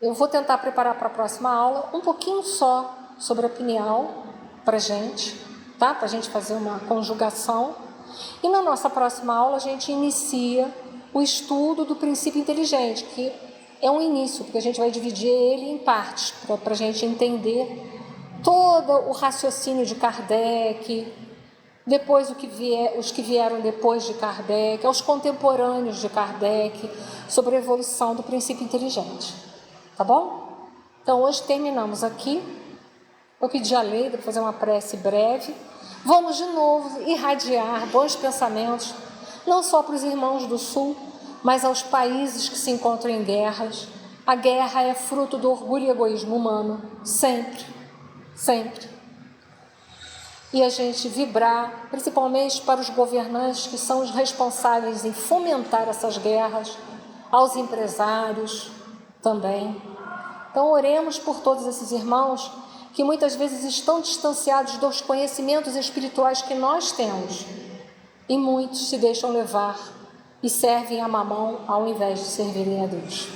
Eu vou tentar preparar para a próxima aula um pouquinho só sobre a pineal para a gente, tá? Para a gente fazer uma conjugação. E na nossa próxima aula a gente inicia o estudo do princípio inteligente, que é um início, porque a gente vai dividir ele em partes, para a gente entender todo o raciocínio de Kardec, depois os que vieram depois de Kardec, os contemporâneos de Kardec, sobre a evolução do princípio inteligente. Tá bom? Então, hoje terminamos aqui. Eu pedi a Leida para fazer uma prece breve. Vamos de novo irradiar bons pensamentos, não só para os irmãos do Sul, mas aos países que se encontram em guerras. A guerra é fruto do orgulho e egoísmo humano, sempre, sempre. E a gente vibrar, principalmente para os governantes que são os responsáveis em fomentar essas guerras, aos empresários também. Então, oremos por todos esses irmãos que muitas vezes estão distanciados dos conhecimentos espirituais que nós temos. E muitos se deixam levar e servem a Mamão ao invés de servirem a Deus.